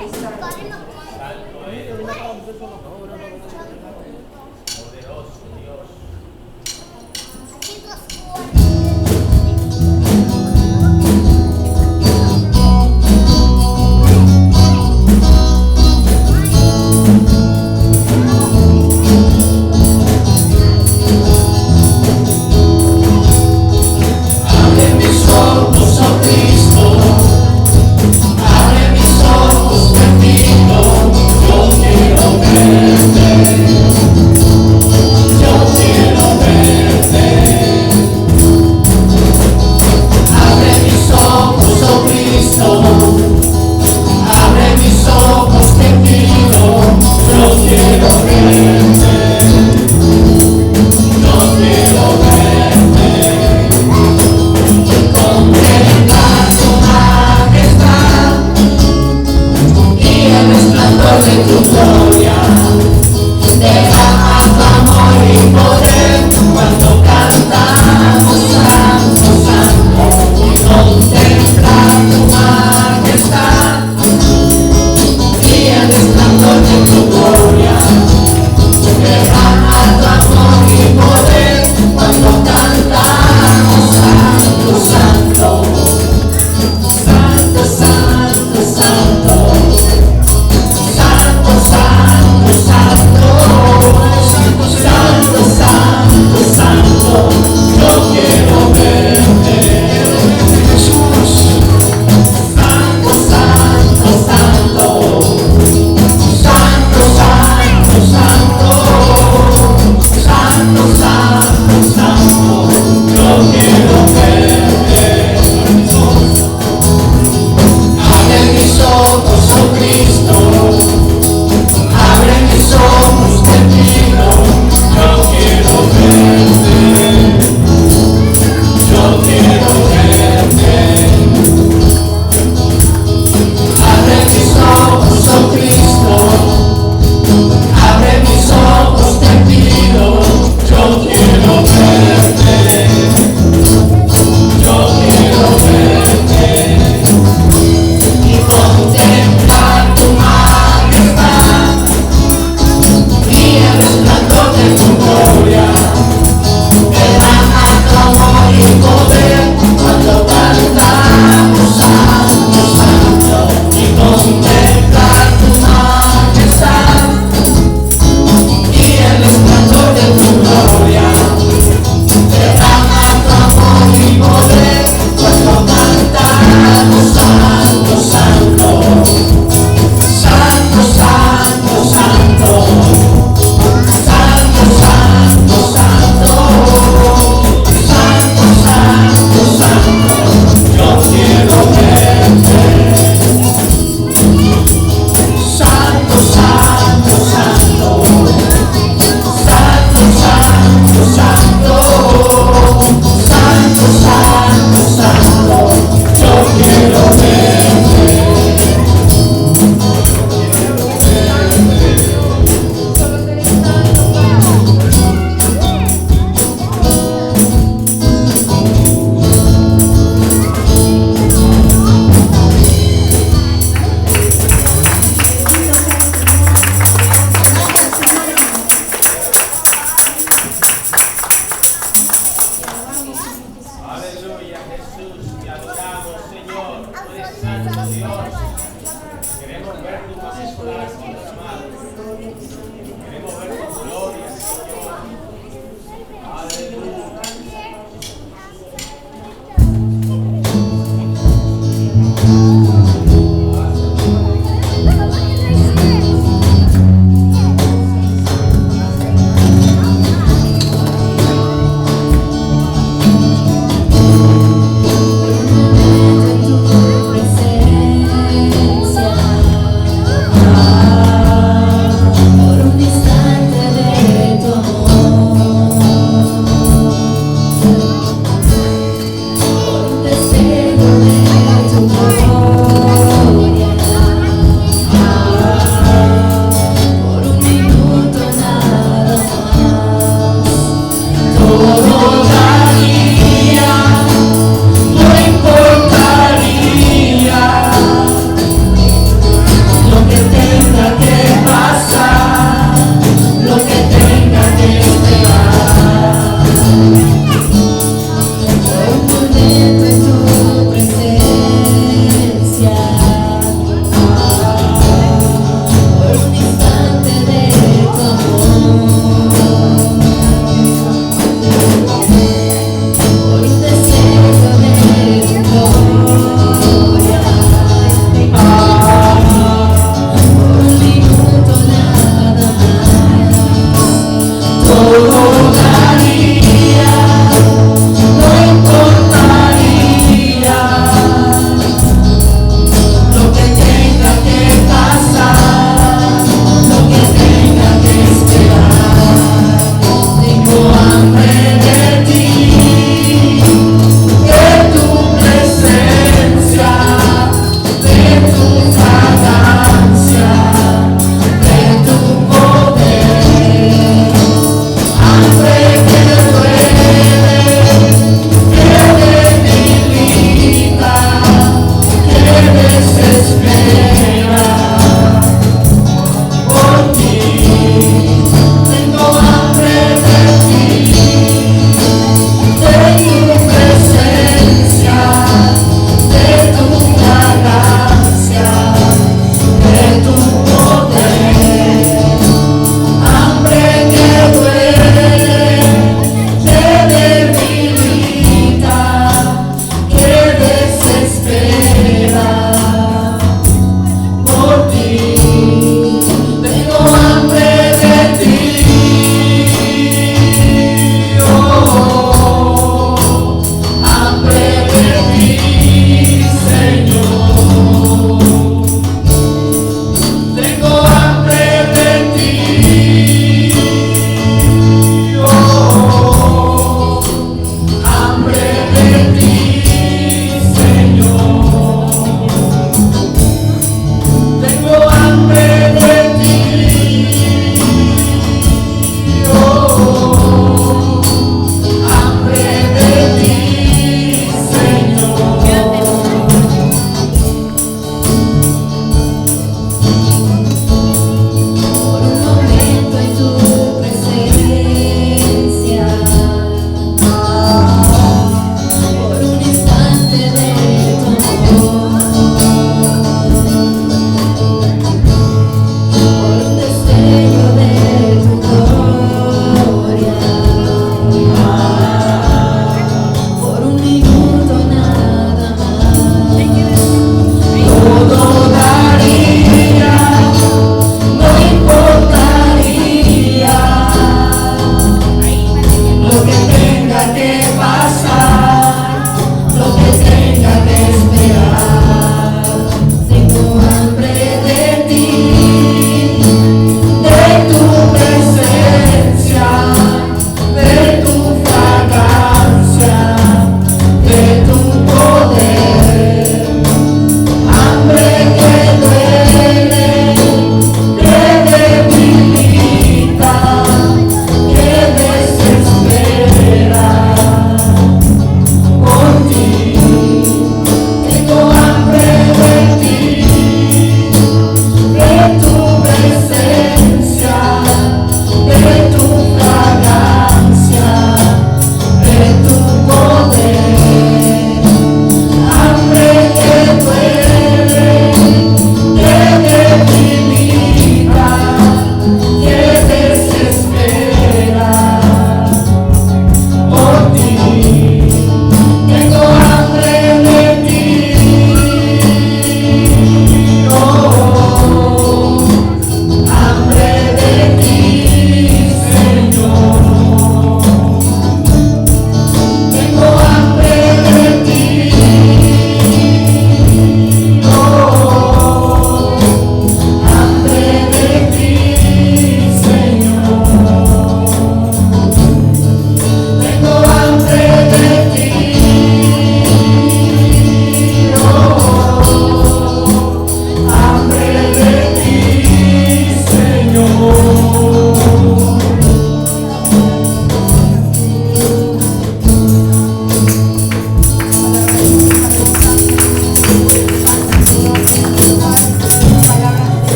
por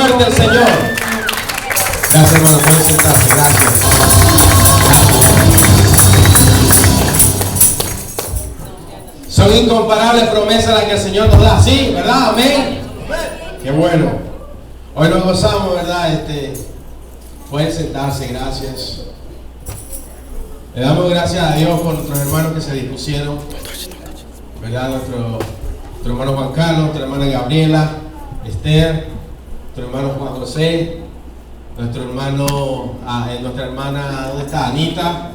fuerte al Señor. Gracias, hermano. Pueden sentarse. Gracias. Son incomparables promesas las que el Señor nos da. Sí, ¿verdad? Amén. Qué bueno. Hoy nos gozamos, ¿verdad? Pueden sentarse. Gracias. Le damos gracias a Dios por nuestros hermanos que se dispusieron, ¿verdad? Nuestro hermano Juan Carlos, nuestra hermana Gabriela, Esther, nuestro hermano Juan José, nuestra hermana, ¿dónde está? Anita,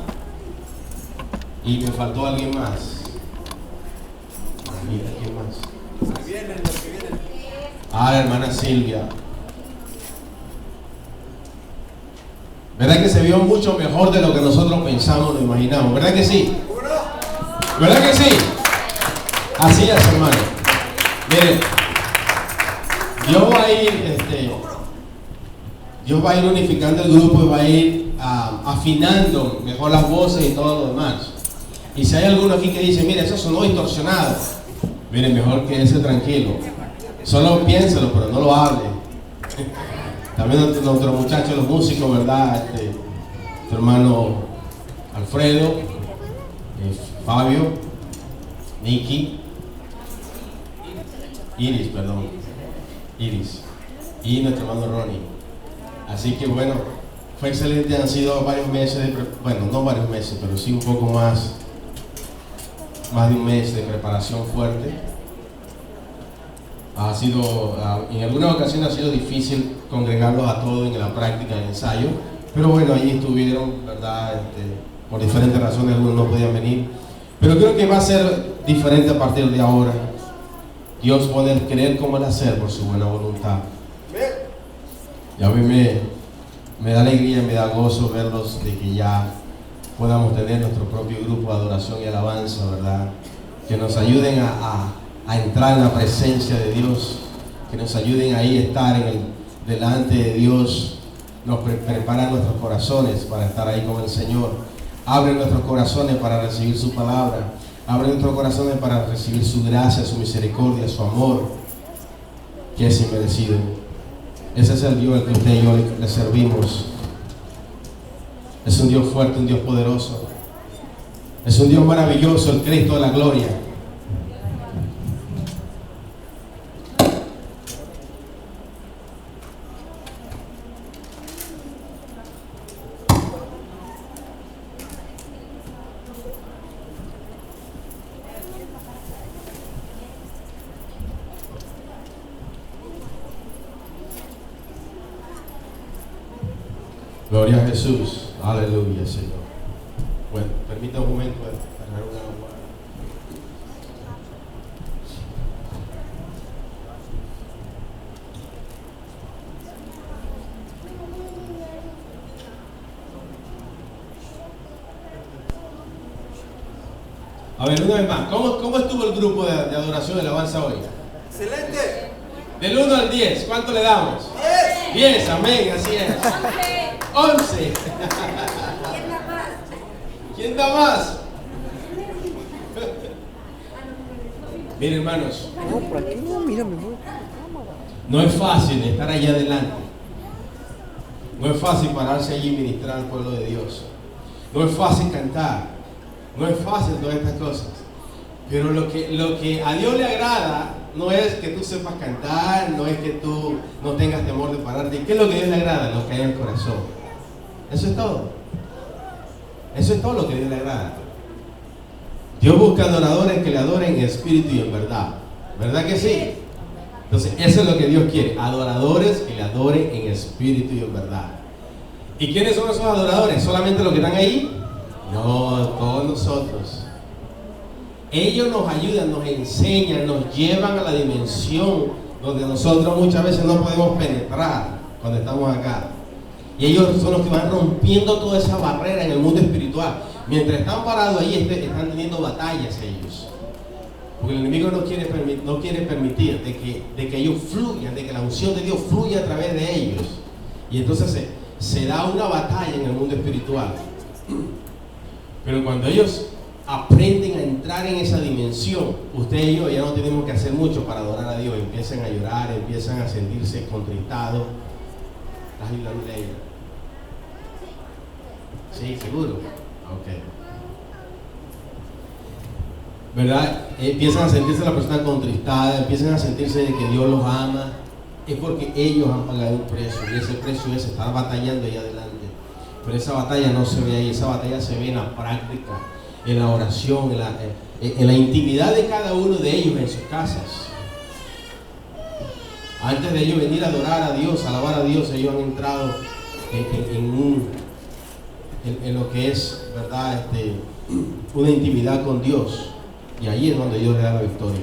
y me faltó alguien más. Anita, ¿quién más? La hermana Silvia. ¿Verdad que se vio mucho mejor de lo que nosotros pensamos, lo imaginamos? ¿Verdad que sí? ¿Verdad que sí? Así es, hermano. Miren, Dios va a ir unificando el grupo y va a ir afinando mejor las voces y todo lo demás. Y si hay alguno aquí que dice, mire, eso sonó distorsionado, miren, mejor quédese tranquilo. Solo piénselo, pero no lo hable. También nuestros muchachos, los músicos, ¿verdad? Tu hermano Alfredo, Fabio, Nicky, Iris, y nuestro hermano Ronnie. Así que bueno, fue excelente. Han sido varios meses, bueno, no varios meses, pero sí un poco más de un mes de preparación fuerte. En algunas ocasiones ha sido difícil congregarlos a todos en la práctica, en el ensayo, pero bueno, allí estuvieron, ¿verdad? Por diferentes razones algunos no podían venir, pero creo que va a ser diferente a partir de ahora. Dios puede querer como el hacer por su buena voluntad. Y a mí me da alegría, me da gozo verlos, de que ya podamos tener nuestro propio grupo de adoración y alabanza, ¿verdad? Que nos ayuden a entrar en la presencia de Dios, que nos ayuden ahí a estar delante de Dios. Nos preparan nuestros corazones para estar ahí con el Señor. Abre nuestros corazones para recibir su palabra. Abre nuestros corazones para recibir su gracia, su misericordia, su amor, que es inmerecido. Ese es el Dios al que usted y yo le servimos. Es un Dios fuerte, un Dios poderoso. Es un Dios maravilloso, el Cristo de la gloria. Gloria a Jesús. Aleluya, Señor. Bueno, permita un momento agarrar una agua. A ver, una vez más, ¿cómo estuvo el grupo de adoración y alabanza hoy? Excelente. Del 1 al 10, ¿cuánto le damos? 10, amén, así es. 11. ¿Quién da más? Miren, hermanos, No, por aquí no, mira, me voy. no es fácil estar allá adelante. No es fácil pararse allí y ministrar al pueblo de Dios. No es fácil cantar. No es fácil todas estas cosas. Pero lo que a Dios le agrada no es que tú sepas cantar, no es que tú no tengas temor de pararte. ¿Qué es lo que a Dios le agrada? Lo que hay en el corazón. Eso es todo. Eso es todo lo que a Dios le agrada. Dios busca adoradores que le adoren en espíritu y en verdad. ¿Verdad que sí? Entonces, eso es lo que Dios quiere. Adoradores que le adoren en espíritu y en verdad. ¿Y quiénes son esos adoradores? ¿Solamente los que están ahí? No, todos nosotros. Ellos nos ayudan, nos enseñan, nos llevan a la dimensión donde nosotros muchas veces no podemos penetrar cuando estamos acá. Y ellos son los que van rompiendo toda esa barrera en el mundo espiritual. Mientras están parados ahí, están teniendo batallas ellos. Porque el enemigo no quiere permitir de que ellos fluyan, de que la unción de Dios fluya a través de ellos. Y entonces se da una batalla en el mundo espiritual. Pero cuando ellos aprenden a entrar en esa dimensión, usted y yo ya no tenemos que hacer mucho para adorar a Dios. Empiezan a llorar, empiezan a sentirse contristados. ¿Estás ayudando a ella? Sí, seguro. Ok. ¿Verdad? Empiezan a sentirse la persona contristada, empiezan a sentirse de que Dios los ama. Es porque ellos han pagado un precio, y ese precio es estar batallando allá adelante. Pero esa batalla no se ve ahí, esa batalla se ve en la práctica, en la oración, en la intimidad de cada uno de ellos en sus casas. Antes de ellos venir a adorar a Dios, a alabar a Dios, ellos han entrado en lo que es, ¿verdad? Una intimidad con Dios. Y ahí es donde Dios le da la victoria.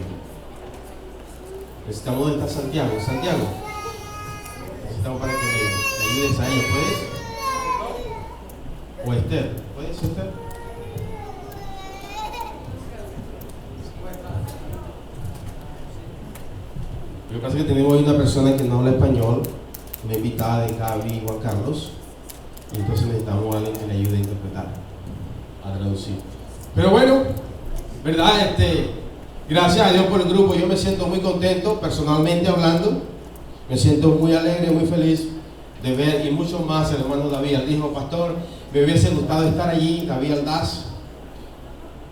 Necesitamos de estar Santiago. Santiago, necesitamos para que le ayudes a ella. ¿Puedes? O Esther. ¿Puedes, Esther? Lo que pasa es que tenemos una persona que no habla español, una invitada de Gaby y Juan Carlos, y entonces necesitamos a alguien que le ayude a interpretar, a traducir. Pero bueno, ¿verdad? Gracias a Dios por el grupo. Yo me siento muy contento, personalmente hablando. Me siento muy alegre, muy feliz de ver, y mucho más, el hermano David. Él dijo: pastor, me hubiese gustado estar allí, David Aldaz,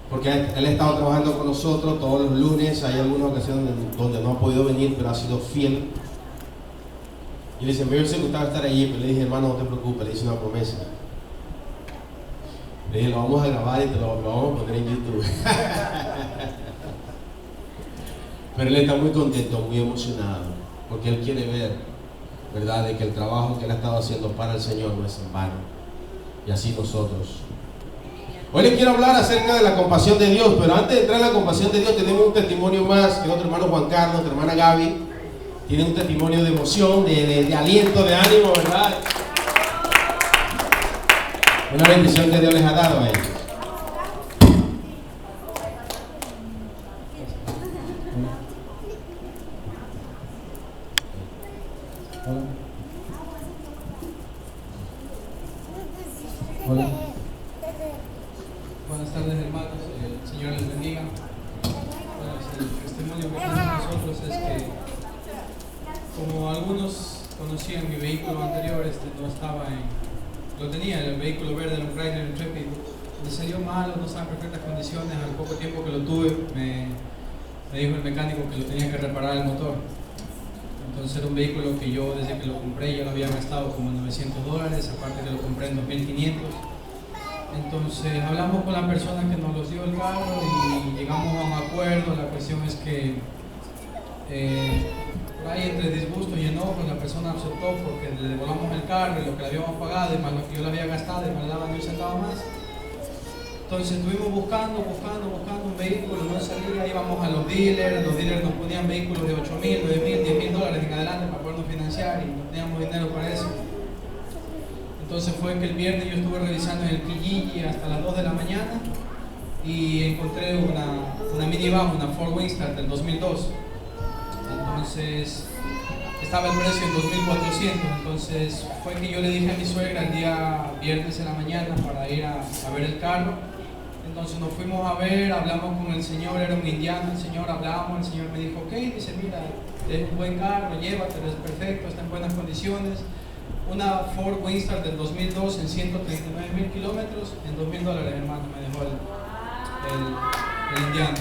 porque él ha estado trabajando con nosotros todos los lunes. Hay algunas ocasiones donde no ha podido venir, pero ha sido fiel. Y le dice: me hubiese gustado estar allí. Pero le dije: hermano, no te preocupes, le hice una promesa. Le dije: lo vamos a grabar y te lo vamos a poner en YouTube. Pero él está muy contento, muy emocionado, porque él quiere ver, ¿verdad?, de que el trabajo que él ha estado haciendo para el Señor no es en vano. Y así nosotros. Hoy les quiero hablar acerca de la compasión de Dios, pero antes de entrar en la compasión de Dios tenemos un testimonio más, que nuestro hermano Juan Carlos, nuestra hermana Gaby, tiene un testimonio de emoción, de aliento, de ánimo, ¿verdad? Una bendición que Dios les ha dado a ellos. Hola. Buenas tardes, hermanos. El Señor les bendiga. Bueno, el testimonio que tenemos nosotros es que, como algunos conocían mi vehículo anterior, no estaba lo tenía, el vehículo verde, un Chrysler Intrepid, me salió malo, no estaba en perfectas condiciones. Al poco tiempo que lo tuve, me dijo el mecánico que lo tenía que reparar el motor. Entonces era un vehículo que yo, desde que lo compré, ya lo había gastado como $900, aparte que lo compré en 2.500. Entonces hablamos con la persona que nos los dio el carro y llegamos a un acuerdo. La cuestión es que por ahí, entre disgusto y enojo, la persona aceptó porque le devolvamos el carro y lo que le habíamos pagado y más lo que yo le había gastado y me le daban ni un centavo más. Entonces estuvimos buscando un vehículo, no salía. Íbamos a los dealers nos ponían vehículos de $8,000, $9,000, $10,000 en adelante para podernos financiar, y no teníamos dinero para eso. Entonces fue que el viernes yo estuve revisando en el Kijiji hasta las 2 de la mañana y encontré una minivan, una Ford Winstar del 2002. Entonces estaba el precio en 2.400. Entonces fue que yo le dije a mi suegra el día viernes en la mañana para ir a ver el carro. Entonces nos fuimos a ver, hablamos con el señor, era un indiano el señor, hablamos, el señor me dijo: ok, dice, mira, es un buen carro, llévatelo, es perfecto, está en buenas condiciones. Una Ford Winstar del 2002 en 139,000 kilómetros, en $2,000, hermano, me dejó el indiano.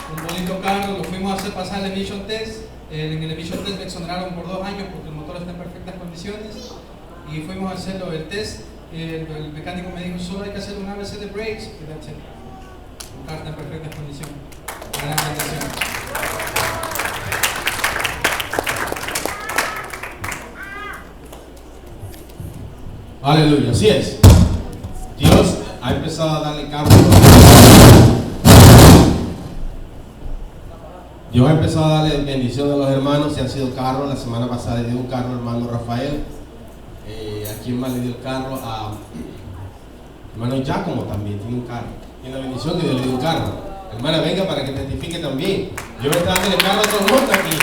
Un bonito carro, lo fuimos a hacer pasar el emission test. En el emission test me exoneraron por 2 años porque el motor está en perfectas condiciones, y fuimos a hacerlo el test. El mecánico me dijo: solo hay que hacer un ABC de brakes y that's it. Un carro en perfectas condiciones. Gran bendición. Aleluya, así es. Dios ha empezado a darle carro. Dios ha empezado a darle bendición a los hermanos. Se han sido carros. La semana pasada le dio un carro al hermano Rafael. ¿A quién más le dio el carro? A hermano Giacomo también tiene un carro. Tiene la bendición que Dios le dio un carro. Hermana, venga para que testifique también. Dios está dando el carro a todo el mundo aquí.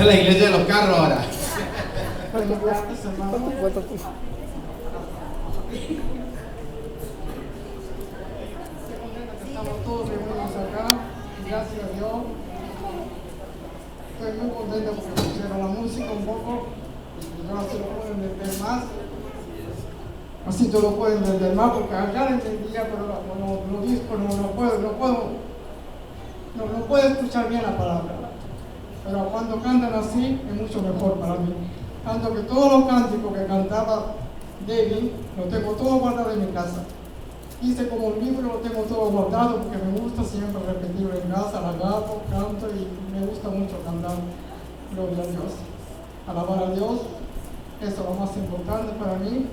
Esta es la iglesia de los carros ahora. ¿Cuánto cuesta tú? Estamos todos reunidos acá, gracias a Dios. Estoy muy contento porque pusieron la música un poco, y ahora se lo pueden entender más. Así tú lo puedes entender más, porque acá lo entendía, pero los discos no puedo escuchar bien la palabra. Pero cuando cantan así, es mucho mejor para mí. Tanto que todos los cánticos que cantaba David, los tengo todos guardados en mi casa. Hice como un libro, lo tengo todo guardado porque me gusta siempre repetirlo en casa, la grabo, canto y me gusta mucho cantar gloria a Dios. Alabar a Dios, eso es lo más importante para mí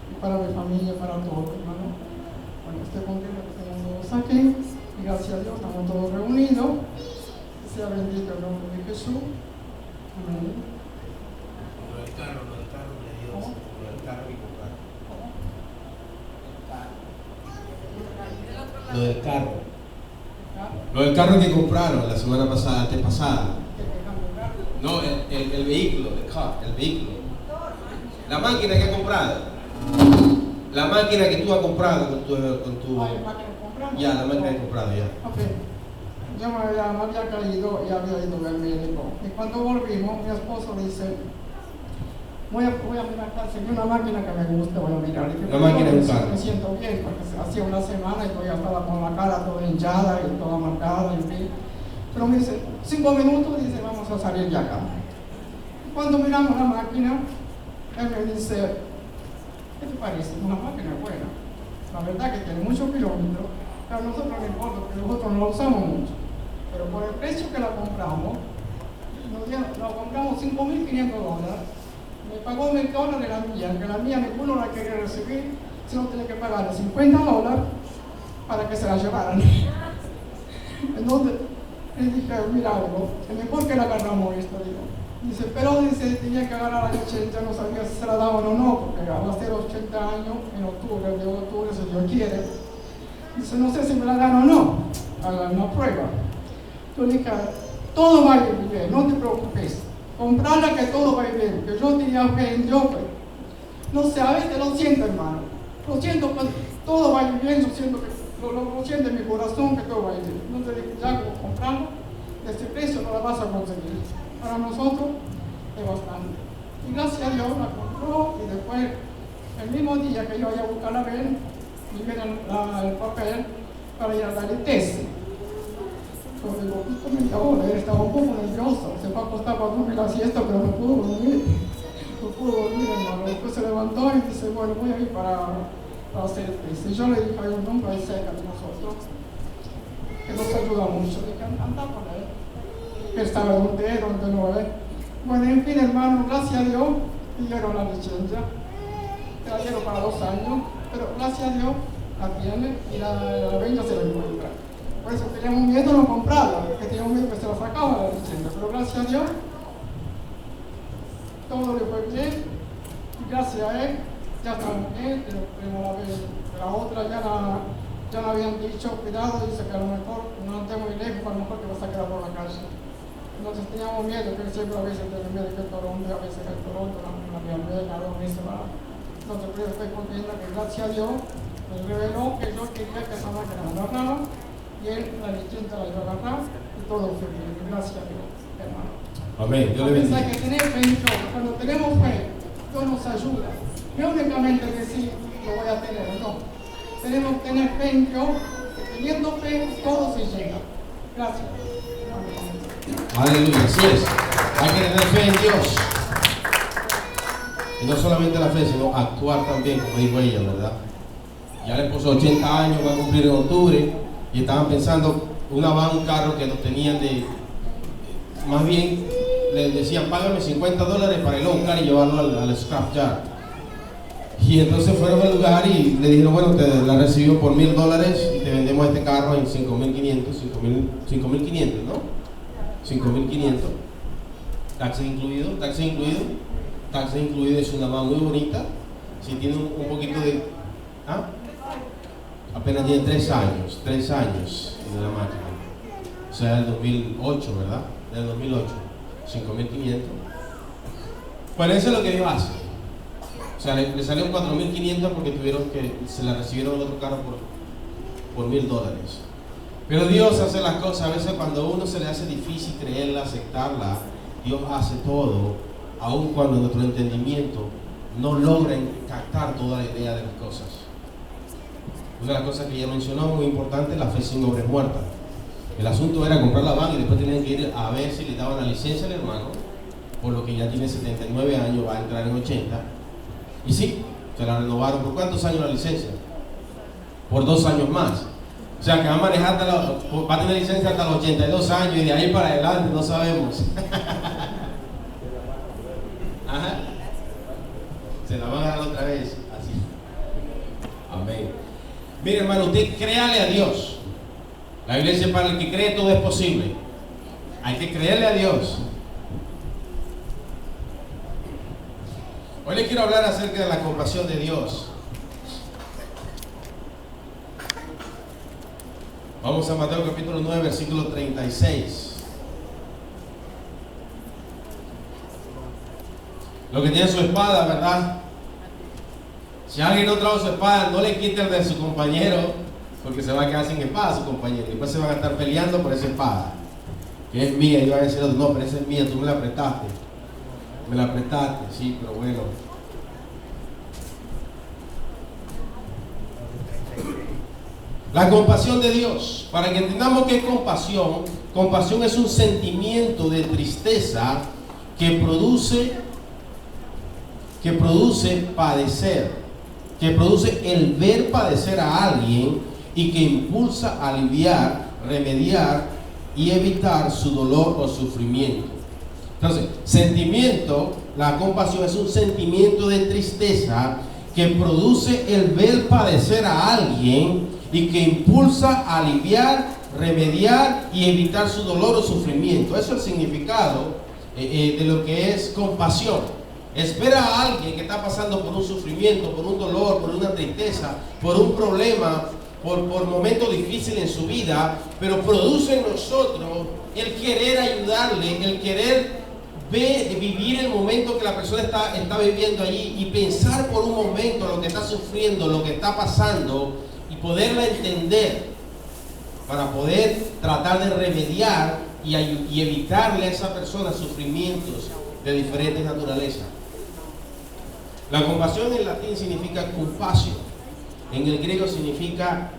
y para mi familia, para todos, hermano. Bueno, estoy contento que estemos todos aquí y gracias a Dios estamos todos reunidos. Sea bendito el nombre de Jesús. Amén. Lo del carro de Dios. Lo del carro que compraron. Lo del carro. Lo del carro que compraron la semana pasada, antepasada. No, el vehículo, el vehículo. La máquina que ha comprado. La máquina que tú has comprado con tu ya, la máquina que he comprado ya. Okay. Yo me había caído y había ido al médico. Y cuando volvimos, mi esposo dice, voy a mirar, conseguí una máquina que me gusta, voy a mirar. Y la máquina de un carro. Me siento bien, porque hacía una semana y yo estaba con la cara toda hinchada y toda marcada, en fin. Pero me dice, 5 minutos, dice, vamos a salir de acá. Y cuando miramos la máquina, él me dice, ¿qué te parece? Una máquina buena. La verdad que tiene muchos kilómetros, pero a nosotros no importa, porque nosotros no la usamos mucho. Pero por el precio que la compramos, la compramos $5,500. Me pagó $1,000 de la mía, que la mía ninguno la quería recibir, sino tenía que pagarle $50 para que se la llevaran. Entonces, le dije, mira algo, es mejor que la agarramos esto, digo. Dice, pero dice, tenía que agarrar a la 80, no sabía si se la daban o no, porque va a ser 80 años en octubre, de octubre, si Dios quiere. Dice, no sé si me la dan o no, hagan una prueba. Yo le dije, todo va a ir bien, no te preocupes. Comprarla que todo va a ir bien, que yo tenía fe en Dios. No sé, a veces lo siento, hermano. Lo siento que todo va a ir bien, yo siento que lo siento en mi corazón que todo va a ir bien. Entonces dije, ya como comprarlo, de ese precio no la vas a conseguir. Para nosotros es bastante. Y gracias a Dios la compró y después, el mismo día que yo iba a buscarla a ver, me dieron el papel para ir a dar el test. Yo digo, ahora él estaba un poco nervioso, se fue a acostar para dormir la siesta, pero no pudo dormir. No pudo dormir, hermano. Después se levantó y dice, bueno, voy a ir para hacer el test. Y yo le dije, hay un nombre ahí cerca de nosotros, que nos ayuda mucho. Le dije, anda por él. Que estaba donde no es. Bueno, en fin, hermano, gracias a Dios, dieron la licencia. La dieron para 2 años, pero gracias a Dios la tiene y la dueña se la encuentra. Por eso teníamos miedo de no comprarla, porque teníamos miedo que se la sacaba la licencia. Pero gracias a Dios, todo le fue bien. Y gracias a él, ya estamos bien. La otra ya la habían dicho, cuidado, dice que a lo mejor no andemos muy lejos, a lo mejor que vas a quedar por la calle. Entonces teníamos miedo, que siempre a veces tenemos miedo que el Toronto, a veces el Toronto, la Bienvenida, a veces va. Entonces yo estoy contenta que gracias a Dios me reveló que yo quería que esa máquina la agarrara y él la licencia la iba a agarrar y todo fue bien. Gracias a Dios, hermano. Amén. Dios le bendiga. Que tener fe en Dios, cuando tenemos fe, Dios nos ayuda. No únicamente decir lo voy a tener, no. Tenemos que tener fe en Dios, que teniendo fe todo se llega. Gracias. Aleluya, así es. Hay que tener fe en Dios. Y no solamente la fe, sino actuar también, como dijo ella, ¿verdad? Ya le puso 80 años, va a cumplir en octubre, y estaban pensando un carro que nos tenían de, más bien, le decían, págame $50 para ir a buscar y llevarlo al scrap yard. Y entonces fueron al lugar y le dijeron, bueno, te la recibió por $1,000 y te vendemos este carro en 5,500, ¿no? 5,500, taxes incluido. Taxes incluido, es una van muy bonita. Si tiene un poquito de... Apenas tiene 3 años de la máquina. O sea, del 2008, ¿verdad? Del 2008. 5.500. Bueno, eso es lo que Dios hace. O sea, le salió 4.500 porque se la recibieron en otro carro por $1,000. Pero Dios hace las cosas, a veces cuando a uno se le hace difícil creerla, aceptarla, Dios hace todo, aun cuando nuestro entendimiento no logra captar toda la idea de las cosas. Una de las cosas que ella mencionó, muy importante, la fe sin obra es muerta. El asunto era comprar la van y después tenían que ir a ver si le daban la licencia al hermano, por lo que ya tiene 79 años, va a entrar en 80. Y sí, se la renovaron. ¿Por cuántos años la licencia? Por 2 años más. O sea que va a manejar va a tener licencia hasta los 82 años y de ahí para adelante no sabemos. Ajá. Se la van a dar otra vez. Así. Amén. Mire, hermano, usted créale a Dios. La Biblia dice: para el que cree todo es posible. Hay que creerle a Dios. Hoy les quiero hablar acerca de la compasión de Dios. Vamos a Mateo capítulo 9, versículo 36. Lo que tiene su espada, ¿verdad? Si alguien no trajo su espada, no le quite el de su compañero, porque se va a quedar sin espada su compañero. Y después se van a estar peleando por esa espada, que es mía. Y va a decir: no, pero esa es mía, tú me la prestaste. Me la prestaste, sí, pero bueno. La compasión de Dios. Para que entendamos qué es compasión, compasión es un sentimiento de tristeza que produce padecer, que produce el ver padecer a alguien y que impulsa a aliviar, remediar y evitar su dolor o sufrimiento. Entonces, sentimiento, la compasión es un sentimiento de tristeza que produce el ver padecer a alguien y que impulsa a aliviar, remediar y evitar su dolor o sufrimiento. Eso es el significado de lo que es compasión. Espera a alguien que está pasando por un sufrimiento, por un dolor, por una tristeza, por un problema, por momentos difíciles en su vida, pero produce en nosotros el querer ayudarle, el querer vivir el momento que la persona está viviendo allí y pensar por un momento lo que está sufriendo, lo que está pasando, y poderla entender para poder tratar de remediar y evitarle a esa persona sufrimientos de diferentes naturalezas. La compasión en latín significa compasio, en el griego significa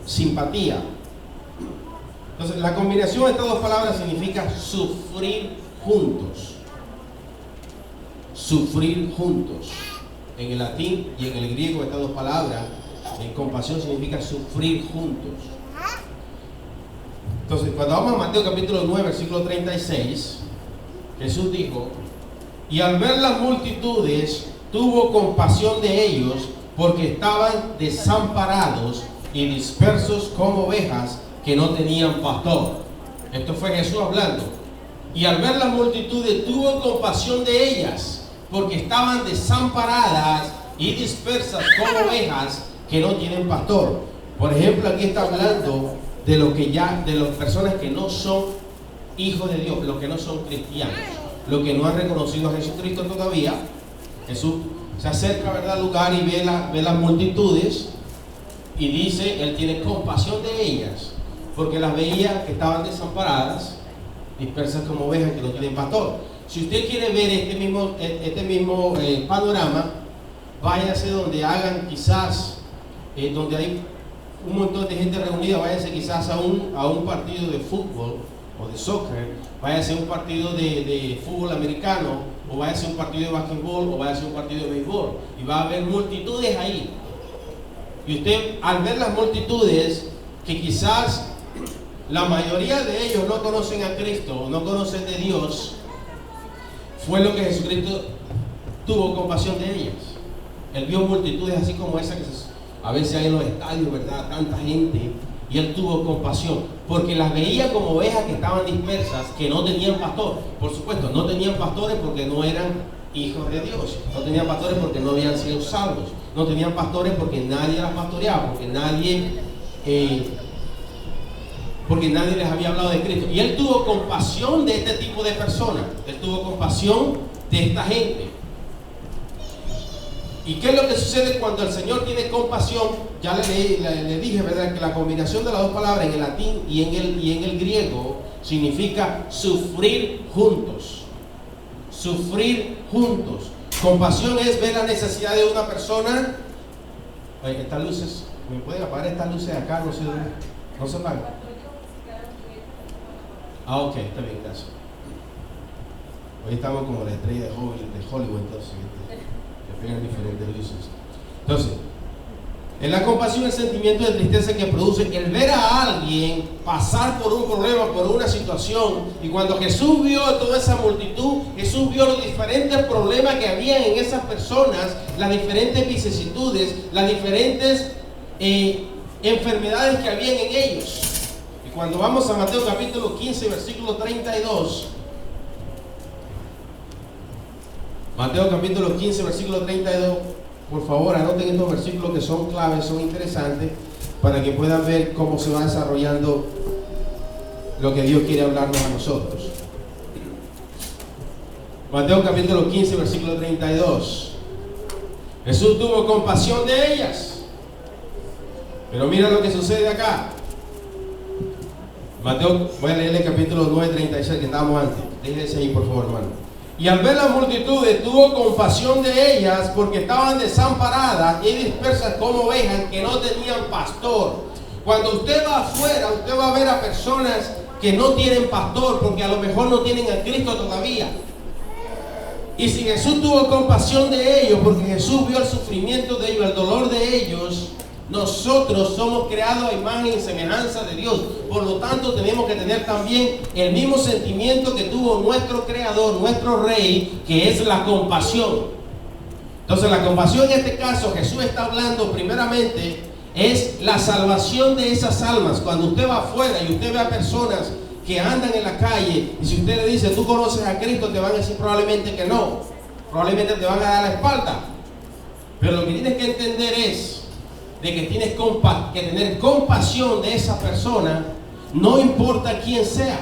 simpatía. Entonces, la combinación de estas dos palabras significa sufrir juntos. Sufrir juntos. En el latín y en el griego estas dos palabras, compasión significa sufrir juntos. Entonces, cuando vamos a Mateo capítulo 9, versículo 36, Jesús dijo: y al ver las multitudes, tuvo compasión de ellos, porque estaban desamparados y dispersos como ovejas que no tenían pastor. Esto fue Jesús hablando. Y al ver las multitudes, tuvo compasión de ellas, porque estaban desamparadas y dispersas como ovejas que no tienen pastor. Por ejemplo, aquí está hablando de las personas que no son hijos de Dios, los que no son cristianos, los que no han reconocido a Jesucristo todavía. Jesús se acerca, ¿verdad?, al lugar y ve las multitudes y dice: él tiene compasión de ellas, porque las veía que estaban desamparadas, dispersas como ovejas que no tienen pastor. Si usted quiere ver este mismo panorama, váyase donde hagan quizás, donde hay un montón de gente reunida, váyase quizás a un partido de fútbol o de soccer, váyase a un partido de fútbol americano, o váyase a un partido de basquetbol, o váyase a un partido de béisbol, y va a haber multitudes ahí. Y usted, al ver las multitudes, que quizás la mayoría de ellos no conocen a Cristo, no conocen de Dios, fue lo que Jesucristo tuvo compasión de ellas. Él vio multitudes así como esa que a veces hay en los estadios, ¿verdad? Tanta gente, y él tuvo compasión, porque las veía como ovejas que estaban dispersas, que no tenían pastor. Por supuesto, no tenían pastores porque no eran hijos de Dios, no tenían pastores porque no habían sido salvos, no tenían pastores porque nadie las pastoreaba, porque nadie porque nadie les había hablado de Cristo. Y él tuvo compasión de este tipo de personas. Él tuvo compasión de esta gente. ¿Y qué es lo que sucede cuando el Señor tiene compasión? Ya le dije, ¿verdad?, que la combinación de las dos palabras en el latín y en el griego significa sufrir juntos. Sufrir juntos. Compasión es ver la necesidad de una persona. Oye, estas luces, ¿me pueden apagar estas luces acá? No se apagan. Ok, está bien, gracias. Hoy estamos como la estrella de Hollywood, entonces, que pegan diferentes luces. Entonces, en la compasión, el sentimiento de tristeza que produce el ver a alguien pasar por un problema, por una situación. Y cuando Jesús vio a toda esa multitud, Jesús vio los diferentes problemas que había en esas personas, las diferentes vicisitudes, las diferentes enfermedades que habían en ellos. Y cuando vamos a Mateo capítulo 15, versículo 32, Mateo capítulo 15, versículo 32, por favor anoten estos versículos que son claves, son interesantes, para que puedan ver cómo se va desarrollando lo que Dios quiere hablarnos a nosotros. Mateo capítulo 15, versículo 32. Jesús tuvo compasión de ellas. Pero mira lo que sucede acá. Mateo, voy a leerle el capítulo 9, 36 que estábamos antes. Déjense ahí, por favor, hermano. Y al ver las multitudes, tuvo compasión de ellas, porque estaban desamparadas y dispersas como ovejas que no tenían pastor. Cuando usted va afuera, usted va a ver a personas que no tienen pastor, porque a lo mejor no tienen a Cristo todavía. Y si Jesús tuvo compasión de ellos, porque Jesús vio el sufrimiento de ellos, el dolor de ellos, nosotros somos creados a imagen y semejanza de Dios. Por lo tanto, tenemos que tener también el mismo sentimiento que tuvo nuestro Creador, nuestro Rey, que es la compasión. Entonces, la compasión en este caso, Jesús está hablando primeramente, es la salvación de esas almas. Cuando usted va afuera y usted ve a personas que andan en la calle, y si usted le dice, ¿tú conoces a Cristo?, te van a decir probablemente que no. Probablemente te van a dar la espalda. Pero lo que tienes que entender es de que tienes que tener compasión de esa persona, no importa quién sea.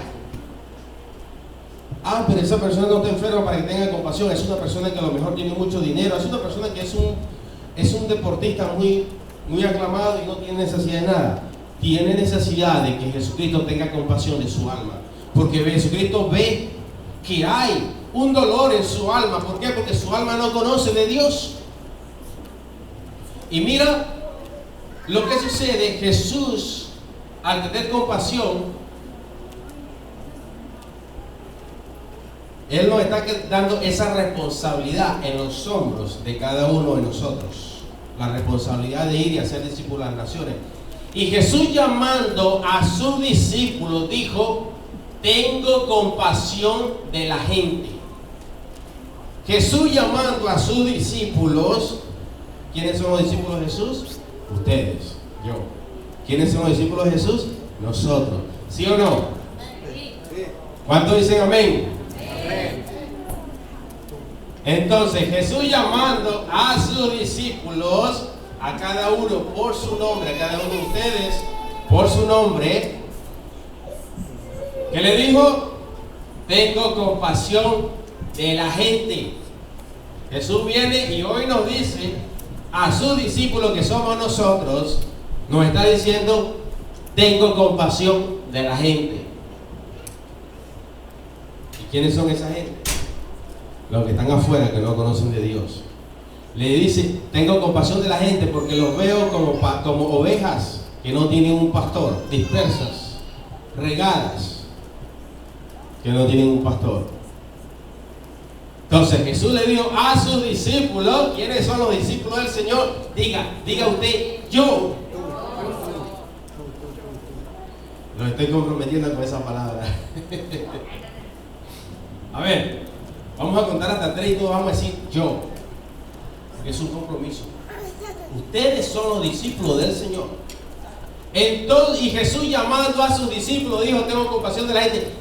Ah, pero esa persona no está enferma para que tenga compasión. Es una persona que a lo mejor tiene mucho dinero. Es una persona que es un deportista muy aclamado y no tiene necesidad de nada. Tiene necesidad de que Jesucristo tenga compasión de su alma. Porque Jesucristo ve que hay un dolor en su alma. ¿Por qué? Porque su alma no conoce de Dios. Y mira lo que sucede. Jesús, al tener compasión, Él nos está dando esa responsabilidad en los hombros de cada uno de nosotros. La responsabilidad de ir y hacer discípulos a las naciones. Y Jesús, llamando a sus discípulos, dijo: tengo compasión de la gente. Jesús llamando a sus discípulos. ¿Quiénes son los discípulos de Jesús? Ustedes, yo. ¿Quiénes son los discípulos de Jesús? Nosotros. ¿Sí o no? Sí. ¿Cuántos dicen amén? Amén. Entonces Jesús, llamando a sus discípulos, a cada uno por su nombre, a cada uno de ustedes por su nombre, ¿qué le dijo? Tengo compasión de la gente. Jesús viene y hoy nos dice a sus discípulos, que somos nosotros, nos está diciendo: tengo compasión de la gente. ¿Y quiénes son esa gente? Los que están afuera, que no conocen de Dios. Le dice: tengo compasión de la gente porque los veo como ovejas que no tienen un pastor, dispersas, regadas, que no tienen un pastor. Entonces Jesús le dijo a sus discípulos: ¿quiénes son los discípulos del Señor? Diga usted: yo. Los estoy comprometiendo con esa palabra. A ver, vamos a contar hasta 3 y todos vamos a decir yo. Porque es un compromiso. Ustedes son los discípulos del Señor. Entonces, y Jesús, llamando a sus discípulos, dijo: tengo compasión de la gente.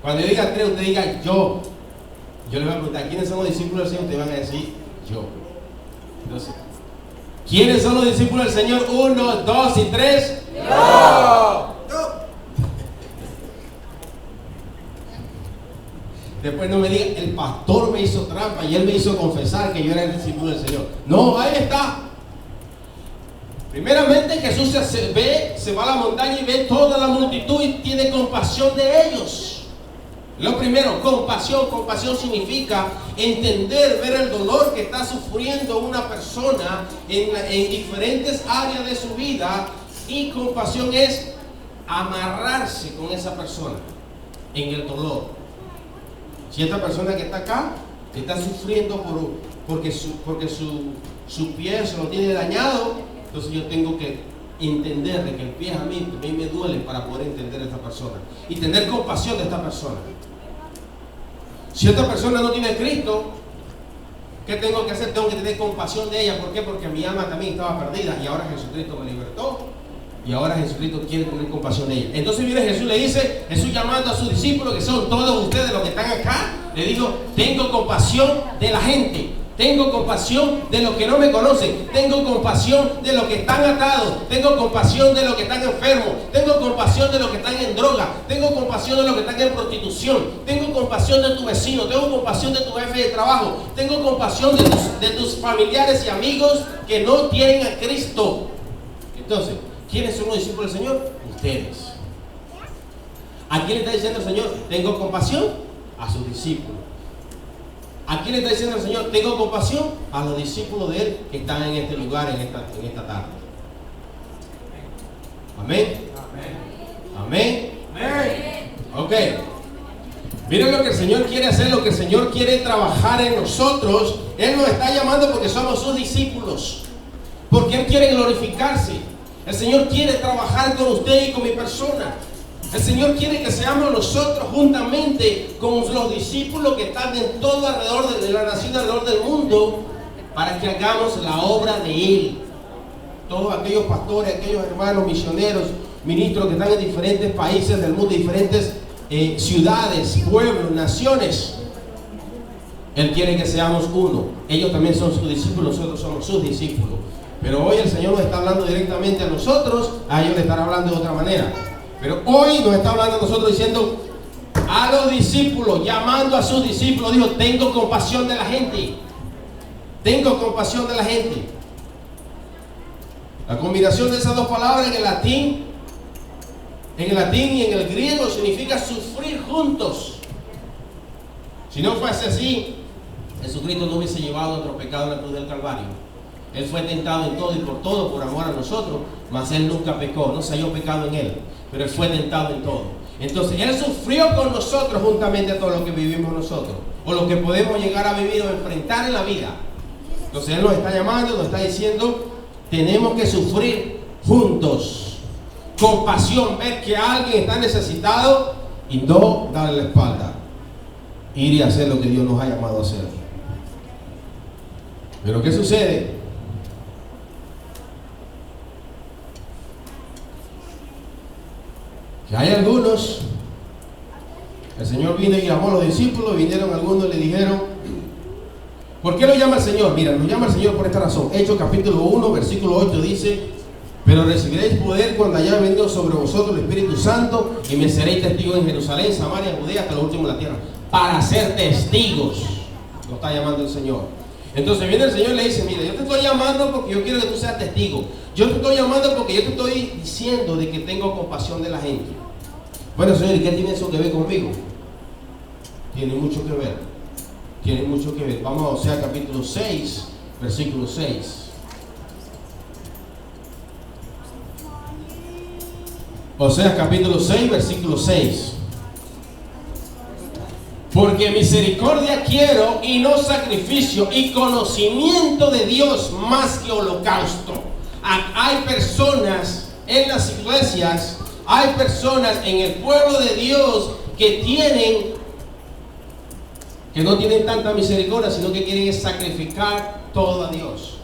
Cuando yo diga 3, usted diga yo. Yo les voy a preguntar: ¿quiénes son los discípulos del Señor? Ustedes van a decir yo. Entonces, ¿quiénes son los discípulos del Señor? 1, 2 y 3. ¡Yo! Después no me diga, el pastor me hizo trampa y él me hizo confesar que yo era el discípulo del Señor. No, ahí está. Primeramente Jesús se va a la montaña y ve toda la multitud y tiene compasión de ellos. Lo primero, compasión. Compasión significa entender, ver el dolor que está sufriendo una persona en diferentes áreas de su vida. Y compasión es amarrarse con esa persona en el dolor. Si esta persona que está acá está sufriendo porque su pie se lo tiene dañado, entonces yo tengo que entender de que el pie a mí me duele para poder entender a esta persona y tener compasión de esta persona. Si esta persona no tiene a Cristo, ¿qué tengo que hacer? Tengo que tener compasión de ella. ¿Por qué? Porque mi alma también estaba perdida y ahora Jesucristo me libertó y ahora Jesucristo quiere tener compasión de ella. Entonces viene Jesús, le dice, Jesús llamando a sus discípulos, que son todos ustedes los que están acá, le dijo, tengo compasión de la gente. Tengo compasión de los que no me conocen. Tengo compasión de los que están atados. Tengo compasión de los que están enfermos. Tengo compasión de los que están en droga. Tengo compasión de los que están en prostitución. Tengo compasión de tu vecino. Tengo compasión de tu jefe de trabajo. Tengo compasión de tus familiares y amigos que no tienen a Cristo. Entonces, ¿quiénes son los discípulos del Señor? Ustedes. ¿A quién le está diciendo el Señor? Tengo compasión a sus discípulos. ¿A quién le está diciendo el Señor? Tengo compasión a los discípulos de Él que están en este lugar, en esta tarde. Amén. Amén. Amén. Ok. Miren lo que el Señor quiere hacer, lo que el Señor quiere trabajar en nosotros. Él nos está llamando porque somos sus discípulos. Porque Él quiere glorificarse. El Señor quiere trabajar con usted y con mi persona. El Señor quiere que seamos nosotros juntamente con los discípulos que están en todo alrededor de la nación, alrededor del mundo, para que hagamos la obra de Él. Todos aquellos pastores, aquellos hermanos misioneros, ministros que están en diferentes países del mundo, diferentes ciudades, pueblos, naciones. Él quiere que seamos uno. Ellos también son sus discípulos, nosotros somos sus discípulos. Pero hoy el Señor nos está hablando directamente a nosotros, a ellos le estará hablando de otra manera. Pero hoy nos está hablando a nosotros diciendo a los discípulos, llamando a sus discípulos, dijo, tengo compasión de la gente. Tengo compasión de la gente. La combinación de esas dos palabras en el latín y en el griego significa sufrir juntos. Si no fuese así, Jesucristo no hubiese llevado nuestro pecado en la cruz del Calvario. Él fue tentado en todo y por todo, por amor a nosotros, mas Él nunca pecó, no se halló pecado en Él, pero Él fue tentado en todo. Entonces Él sufrió con nosotros juntamente todo lo que vivimos nosotros, o lo que podemos llegar a vivir o enfrentar en la vida. Entonces Él nos está llamando, nos está diciendo, tenemos que sufrir juntos. Compasión, ver que alguien está necesitado y no darle la espalda. Ir y hacer lo que Dios nos ha llamado a hacer. Pero ¿qué sucede? Que hay algunos, el Señor vino y llamó a los discípulos, vinieron algunos y le dijeron, ¿por qué lo llama el Señor? Mira, lo llama el Señor por esta razón. Hechos capítulo 1, versículo 8 dice, pero recibiréis poder cuando haya venido sobre vosotros el Espíritu Santo y me seréis testigos en Jerusalén, Samaria, Judea, hasta lo último de la tierra. Para ser testigos, lo está llamando el Señor. Entonces viene el Señor y le dice, mira, yo te estoy llamando porque yo quiero que tú seas testigo. Yo te estoy llamando porque yo te estoy diciendo de que tengo compasión de la gente. Bueno, Señor, ¿y qué tiene eso que ver conmigo? Tiene mucho que ver. Tiene mucho que ver. Vamos a Oseas capítulo 6, versículo 6. Oseas capítulo 6, versículo 6. Porque misericordia quiero y no sacrificio, y conocimiento de Dios más que holocausto. Hay personas en las iglesias, hay personas en el pueblo de Dios que no tienen tanta misericordia, sino que quieren sacrificar todo a Dios.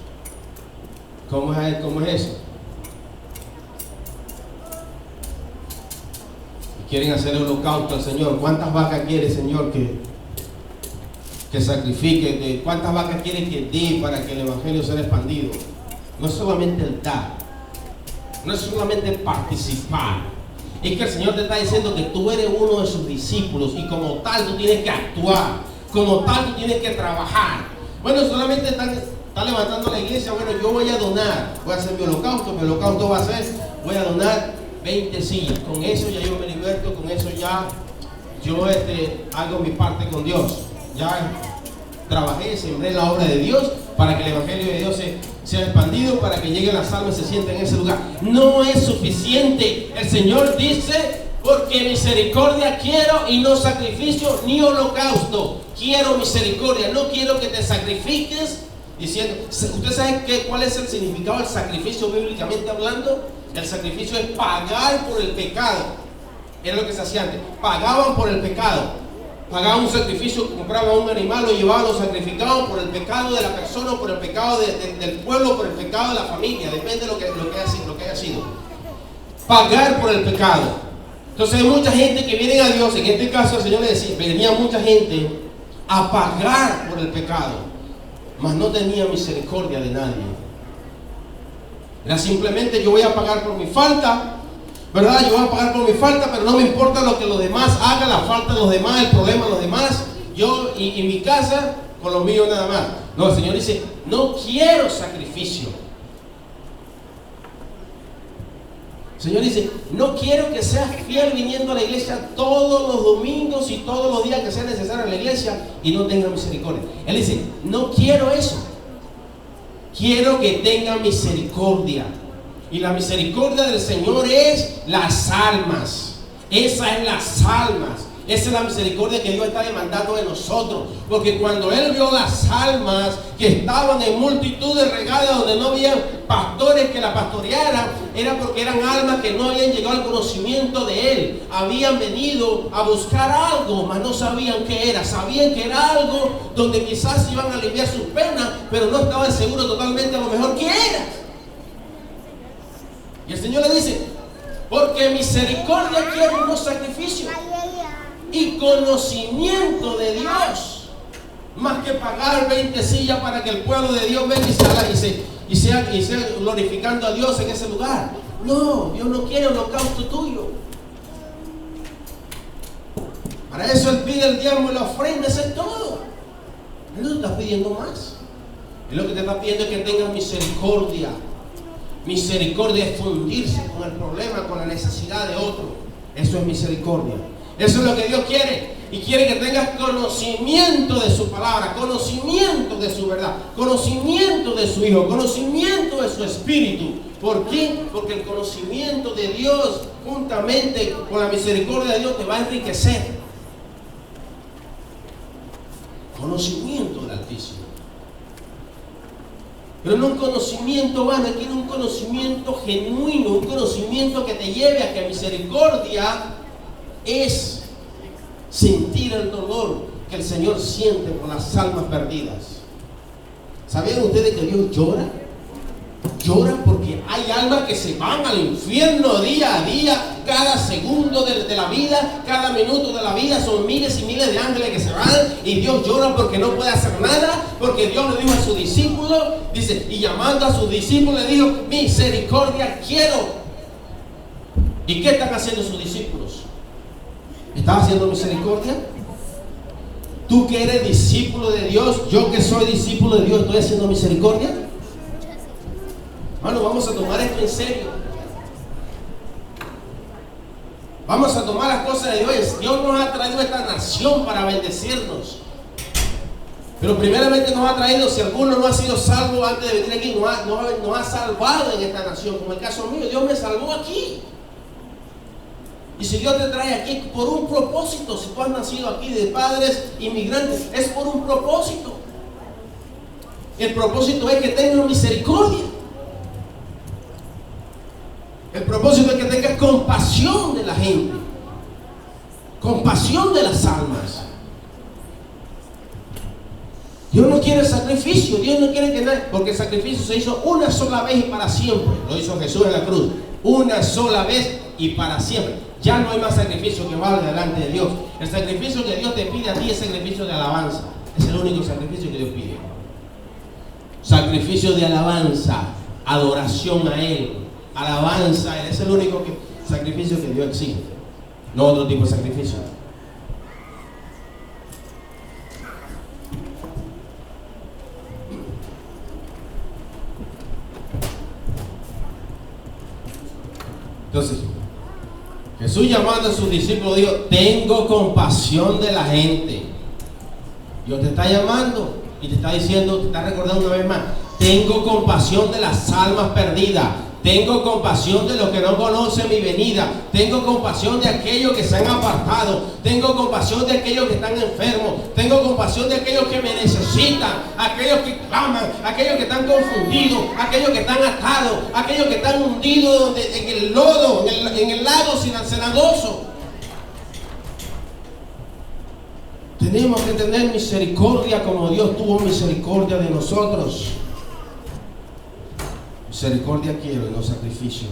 ¿Cómo es eso? Quieren hacer el holocausto al Señor. ¿Cuántas vacas quiere, Señor, que sacrifique? ¿Cuántas vacas quiere que dé para que el evangelio sea expandido? No es solamente el dar, no es solamente participar, Es que el Señor te está diciendo que tú eres uno de sus discípulos y como tal tú tienes que actuar, como tal tú tienes que trabajar. Bueno, solamente está levantando la iglesia. Bueno, yo voy a donar, voy a hacer mi holocausto va a ser, voy a donar 20 sillas. Con eso ya yo me liberto, con eso ya yo hago mi parte con Dios. Ya trabajé, sembré la obra de Dios para que el evangelio de Dios sea expandido, para que lleguen las almas y se sienten en ese lugar. No es suficiente. El Señor dice: porque misericordia quiero y no sacrificio ni holocausto. Quiero misericordia, no quiero que te sacrifiques diciendo. ¿Usted sabe cuál es el significado del sacrificio bíblicamente hablando? El sacrificio es pagar por el pecado. Era lo que se hacía antes. Pagaban por el pecado. Pagaban un sacrificio, compraban un animal, lo llevaban, lo sacrificaban por el pecado de la persona, por el pecado del pueblo, por el pecado de la familia. Depende de lo que haya sido. Pagar por el pecado. Entonces hay mucha gente que viene a Dios. En este caso el Señor le decía, venía mucha gente a pagar por el pecado, mas no tenía misericordia de nadie. Era simplemente: yo voy a pagar por mi falta, ¿verdad? Yo voy a pagar por mi falta, pero no me importa lo que los demás hagan, la falta de los demás, el problema de los demás. Yo y mi casa, con lo mío nada más. No, el Señor dice: no quiero sacrificio. El Señor dice: no quiero que seas fiel viniendo a la iglesia todos los domingos y todos los días que sea necesario en la iglesia y no tenga misericordia. Él dice: no quiero eso. Quiero que tenga misericordia. Y la misericordia del Señor es las almas. Esa es las almas. Esa es la misericordia que Dios está demandando de nosotros. Porque cuando Él vio las almas que estaban en multitudes regadas, donde no había pastores que la pastorearan, era porque eran almas que no habían llegado al conocimiento de Él. Habían venido a buscar algo, mas no sabían qué era. Sabían que era algo donde quizás iban a aliviar sus penas, pero no estaban seguros totalmente a lo mejor qué era. Y el Señor le dice: porque misericordia quiero, no sacrificio. Y conocimiento de Dios, más que pagar 20 sillas para que el pueblo de Dios venga y sea glorificando a Dios en ese lugar. No, Dios no quiere holocausto tuyo. Para eso Él pide el diezmo y la ofrenda, eso es todo. Él no te está pidiendo más. Él lo que te está pidiendo es que tengas misericordia. Misericordia es fundirse con el problema, con la necesidad de otro. Eso es misericordia. Eso es lo que Dios quiere. Y quiere que tengas conocimiento de su palabra, conocimiento de su verdad, conocimiento de su Hijo, conocimiento de su Espíritu. ¿Por qué? Porque el conocimiento de Dios, juntamente con la misericordia de Dios, te va a enriquecer. Conocimiento del Altísimo. Pero no un conocimiento vano, quiere un conocimiento genuino, un conocimiento que te lleve a que misericordia es sentir el dolor que el Señor siente por las almas perdidas. ¿Sabían ustedes que Dios llora? Llora porque hay almas que se van al infierno día a día, cada segundo de la vida, cada minuto de la vida. Son miles y miles de ángeles que se van y Dios llora porque no puede hacer nada, porque Dios le dijo a sus discípulos, dice, y llamando a sus discípulos le dijo: misericordia quiero. ¿Y qué están haciendo sus discípulos? ¿Estás haciendo misericordia? Tú que eres discípulo de Dios, yo que soy discípulo de Dios, ¿estoy haciendo misericordia? Hermano, vamos a tomar esto en serio. Vamos a tomar las cosas de Dios. Dios nos ha traído a esta nación para bendecirnos. Pero primeramente nos ha traído, si alguno no ha sido salvo antes de venir aquí, nos ha salvado en esta nación. Como el caso mío, Dios me salvó aquí. Y si Dios te trae aquí por un propósito, si tú has nacido aquí de padres inmigrantes, es por un propósito. El propósito es que tengas misericordia. El propósito es que tengas compasión de la gente, compasión de las almas. Dios no quiere sacrificio, Dios no quiere que nadie, porque el sacrificio se hizo una sola vez y para siempre. Lo hizo Jesús en la cruz, una sola vez y para siempre. Ya no hay más sacrificio que valga delante de Dios. El sacrificio que Dios te pide a ti es sacrificio de alabanza. Es el único sacrificio que Dios pide. Sacrificio de alabanza, adoración a Él, alabanza a Él. Es el único que sacrificio que Dios exige, no otro tipo de sacrificio. Entonces, Jesús llamando a sus discípulos dijo: tengo compasión de la gente. Dios te está llamando y te está diciendo, te está recordando una vez más: tengo compasión de las almas perdidas. Tengo compasión de los que no conocen mi venida. Tengo compasión de aquellos que se han apartado. Tengo compasión de aquellos que están enfermos. Tengo compasión de aquellos que me necesitan. Aquellos que claman. Aquellos que están confundidos. Aquellos que están atados. Aquellos que están hundidos en el lodo, en el lago cenagoso. Tenemos que tener misericordia como Dios tuvo misericordia de nosotros. Misericordia quiero y no sacrificio.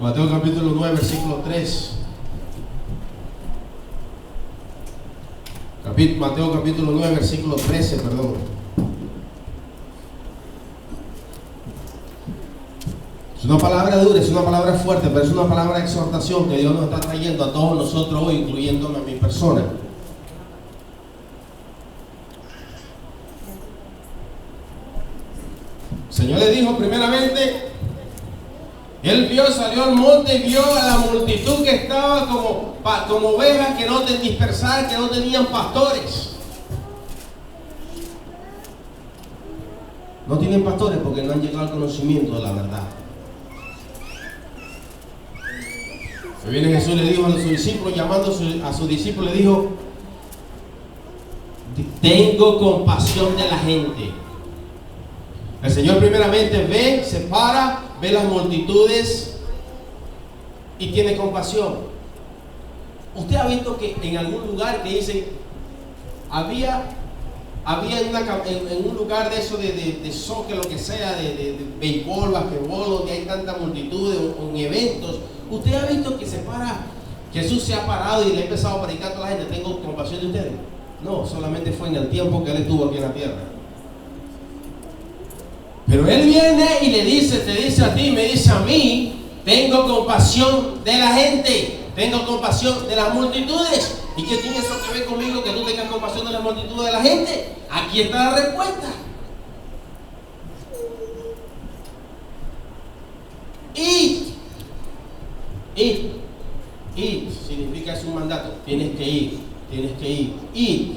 Mateo capítulo 9, versículo 3. Mateo capítulo 9, versículo 13, perdón. Es una palabra dura, es una palabra fuerte, pero es una palabra de exhortación que Dios nos está trayendo a todos nosotros hoy, incluyéndome a mi persona. El Señor le dijo primeramente, Él salió al monte y vio a la multitud que estaba como ovejas que no te dispersaban, que no tenían pastores. No tienen pastores porque no han llegado al conocimiento de la verdad. Y viene Jesús y le dijo a sus discípulos, llamando a sus discípulos, le dijo: tengo compasión de la gente. El Señor primeramente ve, se para, ve las multitudes y tiene compasión. Usted ha visto que en algún lugar que dice, había en un lugar de eso de soccer, lo que sea, de béisbol, basquetbol, donde hay tanta multitud, o en eventos, usted ha visto que se para, Jesús se ha parado y le ha empezado a predicar a toda la gente: tengo compasión de ustedes. No, solamente fue en el tiempo que Él estuvo aquí en la tierra. Pero Él viene y le dice, te dice a ti, me dice a mí: tengo compasión de la gente, tengo compasión de las multitudes. ¿Y qué tiene eso que ver conmigo, que tú tengas compasión de las multitudes de la gente? Aquí está la respuesta. Id significa, es un mandato. Tienes que ir. Id.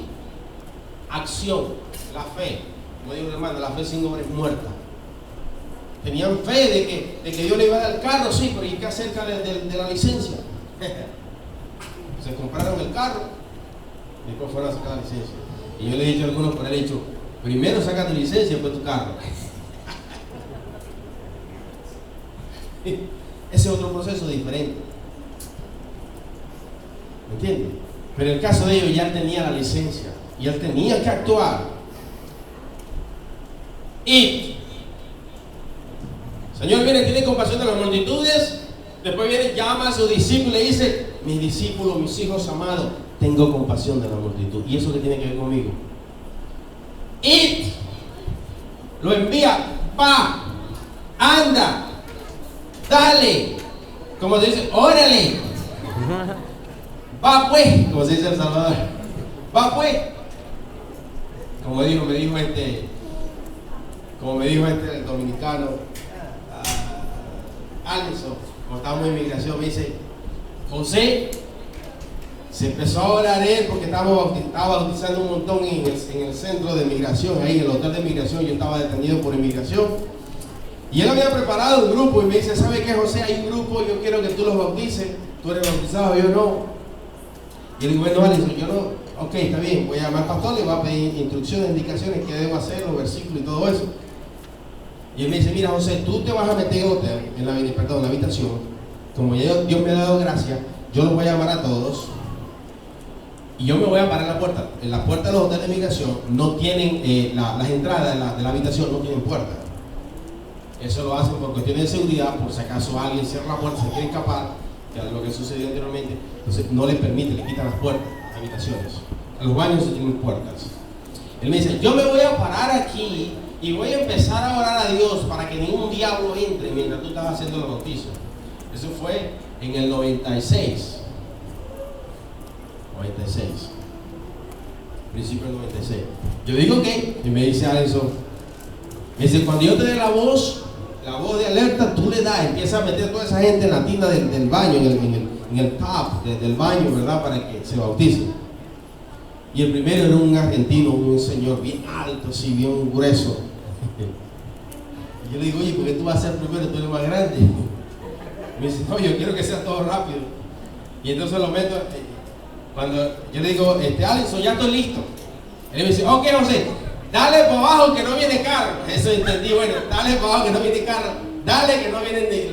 Acción. La fe. Como digo, hermano, la fe sin obra es muerta. Tenían fe de que Dios le iba a dar el carro, sí, pero ¿y qué acerca de la licencia? Se compraron el carro y después fueron a sacar la licencia. Y yo le he dicho a algunos por el hecho: primero saca tu licencia y después tu carro. Ese es otro proceso diferente. ¿Me entiendes? Pero en el caso de ellos, ya él tenía la licencia y él tenía que actuar. Y Señor viene, tiene compasión de las multitudes. Después viene, llama a sus discípulos y le dice: mis discípulos, mis hijos amados, tengo compasión de la multitud. ¿Y eso qué tiene que ver conmigo? Id. Lo envía. Va. Anda. Dale. Como se dice, órale. Va pues. Como se dice en El Salvador. Va pues. Como me dijo el dominicano, Alison, como estábamos en inmigración, me dice: José, se empezó a orar él porque estaba bautizando un montón en el centro de migración, ahí en el hotel de migración. Yo estaba detenido por inmigración y él había preparado un grupo y me dice: ¿sabe qué, José? Hay un grupo, yo quiero que tú los bautices. Tú eres bautizado, yo no. Y le digo: bueno, Alison, yo no. Ok, está bien, voy a llamar al pastor, le voy a pedir instrucciones, indicaciones, qué debo hacer, los versículos y todo eso. Y él me dice: mira, José, tú te vas a meter en la habitación. Como ya Dios me ha dado gracia, yo los voy a llamar a todos y yo me voy a parar en la puerta. En la puerta de los hoteles de migración no tienen, las entradas de la habitación no tienen puerta. Eso lo hacen por cuestiones de seguridad, por si acaso alguien cierra la puerta, se quiere escapar, que es lo que sucedió anteriormente. Entonces no les permite, le quitan las puertas a las habitaciones. A los baños se tienen puertas. Él me dice: yo me voy a parar aquí y voy a empezar a orar a Dios para que ningún diablo entre mientras tú estás haciendo la noticia. Eso fue en el 96. Principio del 96. Yo digo que, y me dice Alison, me dice, cuando yo te dé la voz de alerta, tú le das, empieza a meter a toda esa gente en la tina del baño, en el tap del baño, ¿verdad? Para que se bautice. Y el primero era un argentino, un señor bien alto, así, bien grueso. Y yo le digo, oye, ¿por qué tú vas a ser primero? Tú eres más grande. Me dice, no, yo quiero que sea todo rápido. Y entonces lo meto, cuando yo le digo, Alison, ya estoy listo. Él me dice, ok, José, dale para abajo que no viene carro. Eso entendí, bueno, dale para abajo que no viene carro. Dale que no viene ni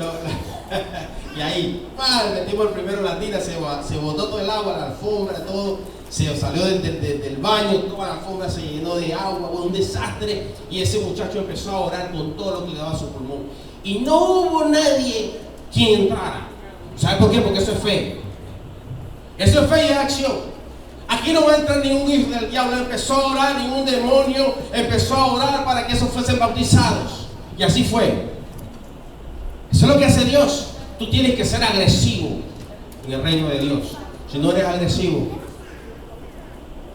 y ahí, metimos el primero en la tina, se botó todo el agua, la alfombra, todo. Se salió del baño, toda la alfombra se llenó de agua, un desastre. Y ese muchacho empezó a orar con todo lo que le daba a su pulmón. Y no hubo nadie quien entrara. ¿Sabe por qué? Porque eso es fe. Eso es fe y es acción. Aquí no va a entrar ningún hijo del diablo. Empezó a orar, ningún demonio empezó a orar para que esos fuesen bautizados. Y así fue. Eso es lo que hace Dios. Tú tienes que ser agresivo en el reino de Dios. Si no eres agresivo,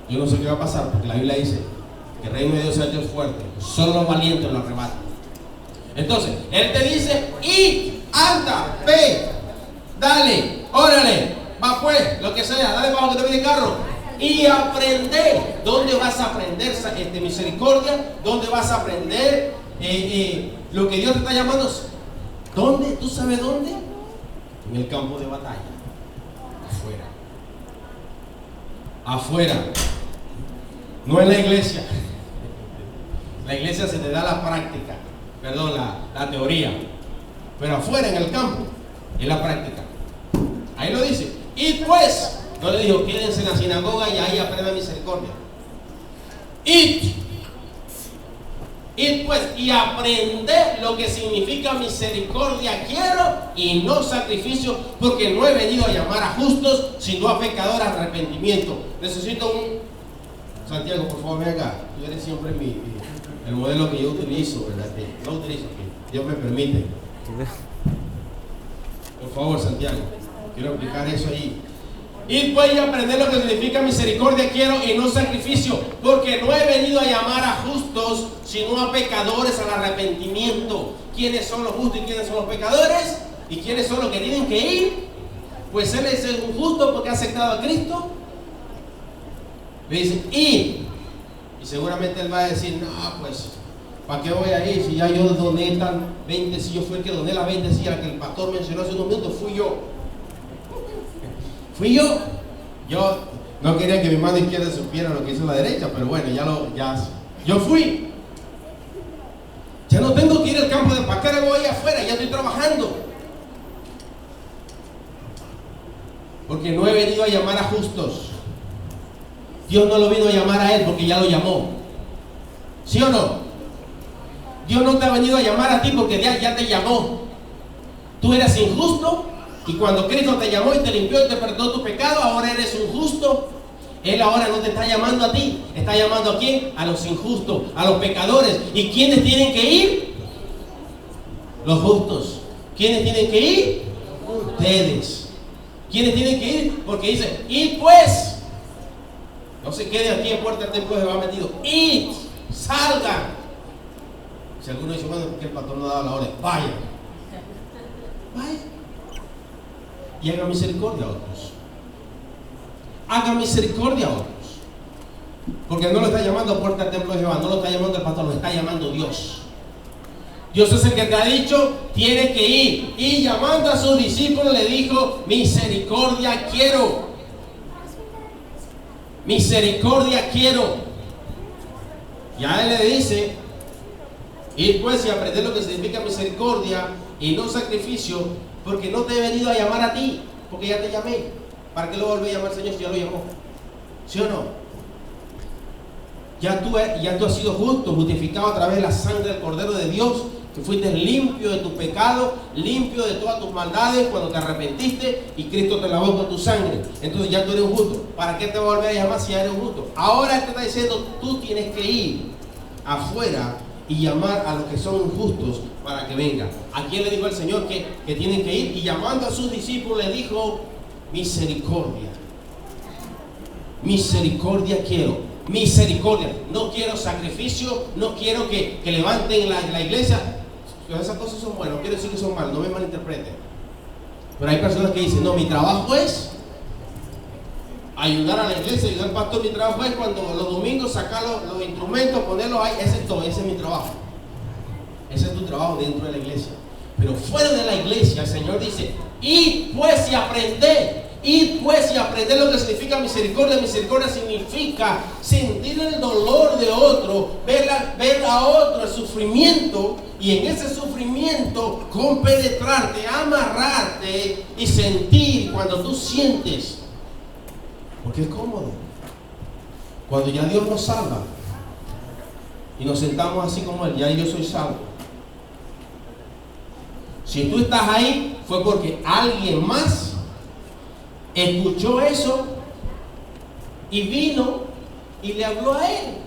yo no sé qué va a pasar, porque la Biblia dice que el reino de Dios es Dios fuerte, solo los valientes lo arrebatan. Entonces, Él te dice, y anda, ve, dale, órale, va pues, lo que sea, dale para abajo que te viene carro. Y aprende. ¿Dónde vas a aprender misericordia? ¿Dónde vas a aprender lo que Dios te está llamando? ¿Dónde? ¿Tú sabes dónde? En el campo de batalla. Afuera. No en la iglesia. La iglesia se te da la práctica, perdón, la teoría. Pero afuera, en el campo, es la práctica. Ahí lo dice. Y pues, no le dijo, quédense en la sinagoga y ahí aprendan misericordia. Y pues, y aprender lo que significa misericordia quiero y no sacrificio, porque no he venido a llamar a justos, sino a pecadores al arrepentimiento. Necesito Santiago, por favor, ven acá. Tú eres siempre el modelo que yo utilizo, ¿verdad? Que no utilizo, que Dios me permite. Por favor, Santiago, quiero aplicar eso ahí. Y pues aprender lo que significa misericordia quiero y no sacrificio, porque no he venido a llamar a justos, sino a pecadores al arrepentimiento. ¿Quiénes son los justos y quiénes son los pecadores? ¿Y quiénes son los que tienen que ir? Pues él es un justo porque ha aceptado a Cristo. Le dice, y seguramente él va a decir, no, pues, ¿para qué voy a ir? Si ya yo doné tan 20, si yo fui el que doné las 20 sillas que el pastor mencionó hace unos minutos, fui yo. Yo no quería que mi mano izquierda supiera lo que hizo la derecha, pero bueno, yo fui. Ya no tengo que ir al campo de ¿para qué voy afuera? Ya estoy trabajando. Porque no he venido a llamar a justos. Dios no lo vino a llamar a él porque ya lo llamó. ¿Sí o no? Dios no te ha venido a llamar a ti porque ya te llamó. Tú eras injusto. Y cuando Cristo te llamó y te limpió y te perdonó tu pecado, ahora eres un justo. Él ahora no te está llamando a ti, está llamando a quién, a los injustos, a los pecadores. ¿Y quiénes tienen que ir? Los justos. ¿Quiénes tienen que ir? Ustedes. ¿Quiénes tienen que ir? Porque dice, y pues, no se quede aquí en puerta del templo, se va metido. Id, salgan. Si alguno dice, bueno, porque el pastor no ha dado la orden, vaya. Y haga misericordia a otros. Haga misericordia a otros. Porque no lo está llamando a puerta del templo de Jehová, no lo está llamando el pastor, lo está llamando Dios. Dios es el que te ha dicho, tienes que ir. Y llamando a sus discípulos le dijo, misericordia quiero. Misericordia quiero. Y a él le dice, ir pues y aprender lo que significa misericordia y no sacrificio, porque no te he venido a llamar a ti, porque ya te llamé. ¿Para qué lo volví a llamar, Señor, si ya lo llamó? ¿Sí o no? Ya tú has sido justo, justificado a través de la sangre del Cordero de Dios, que fuiste limpio de tu pecado, limpio de todas tus maldades cuando te arrepentiste y Cristo te lavó con tu sangre. Entonces ya tú eres un justo. ¿Para qué te volver a llamar si ya eres un justo? Ahora te está diciendo, tú tienes que ir afuera y llamar a los que son injustos para que vengan. ¿A quién le dijo el Señor que tienen que ir? Y llamando a sus discípulos le dijo: misericordia. Misericordia quiero. Misericordia. No quiero sacrificio, no quiero que levanten la iglesia. Esas cosas son buenas, no quiero decir que son malas, no me malinterpreten. Pero hay personas que dicen: no, mi trabajo es ayudar a la iglesia, ayudar al pastor. Mi trabajo es cuando los domingos sacar los instrumentos, ponerlos ahí. Ese es todo, ese es mi trabajo. Ese es tu trabajo dentro de la iglesia. Pero fuera de la iglesia, el Señor dice: id pues y aprended. Id pues y aprended lo que significa misericordia. Misericordia significa sentir el dolor de otro, ver a otro el sufrimiento, y en ese sufrimiento compenetrarte, amarrarte y sentir cuando tú sientes. Porque es cómodo. Cuando ya Dios nos salva y nos sentamos así como Él, ya yo soy salvo. Si tú estás ahí, fue porque alguien más escuchó eso y vino y le habló a él.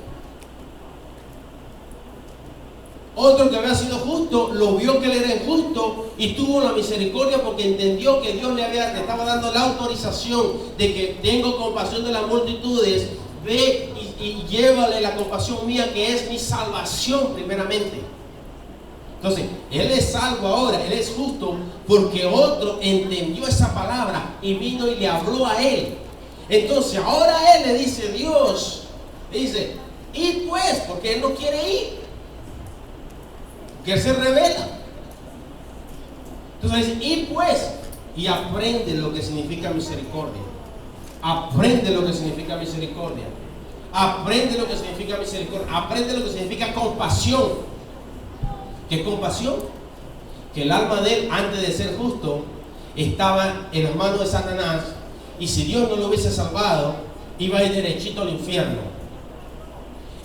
Otro que había sido justo lo vio que él era injusto y tuvo la misericordia porque entendió que Dios le estaba dando la autorización de que tengo compasión de las multitudes. Ve y llévale la compasión mía, que es mi salvación primeramente. Entonces, él es salvo ahora, él es justo porque otro entendió esa palabra y vino y le habló a él. Entonces, ahora él le dice: Dios, le dice: id pues, porque él no quiere ir, que él se revela. Entonces dice: id pues y aprende lo que significa misericordia. Aprende lo que significa misericordia. Aprende lo que significa misericordia. Aprende lo que significa compasión. ¿Qué compasión? Que el alma de él, antes de ser justo, estaba en las manos de Satanás, y si Dios no lo hubiese salvado, iba a ir derechito al infierno.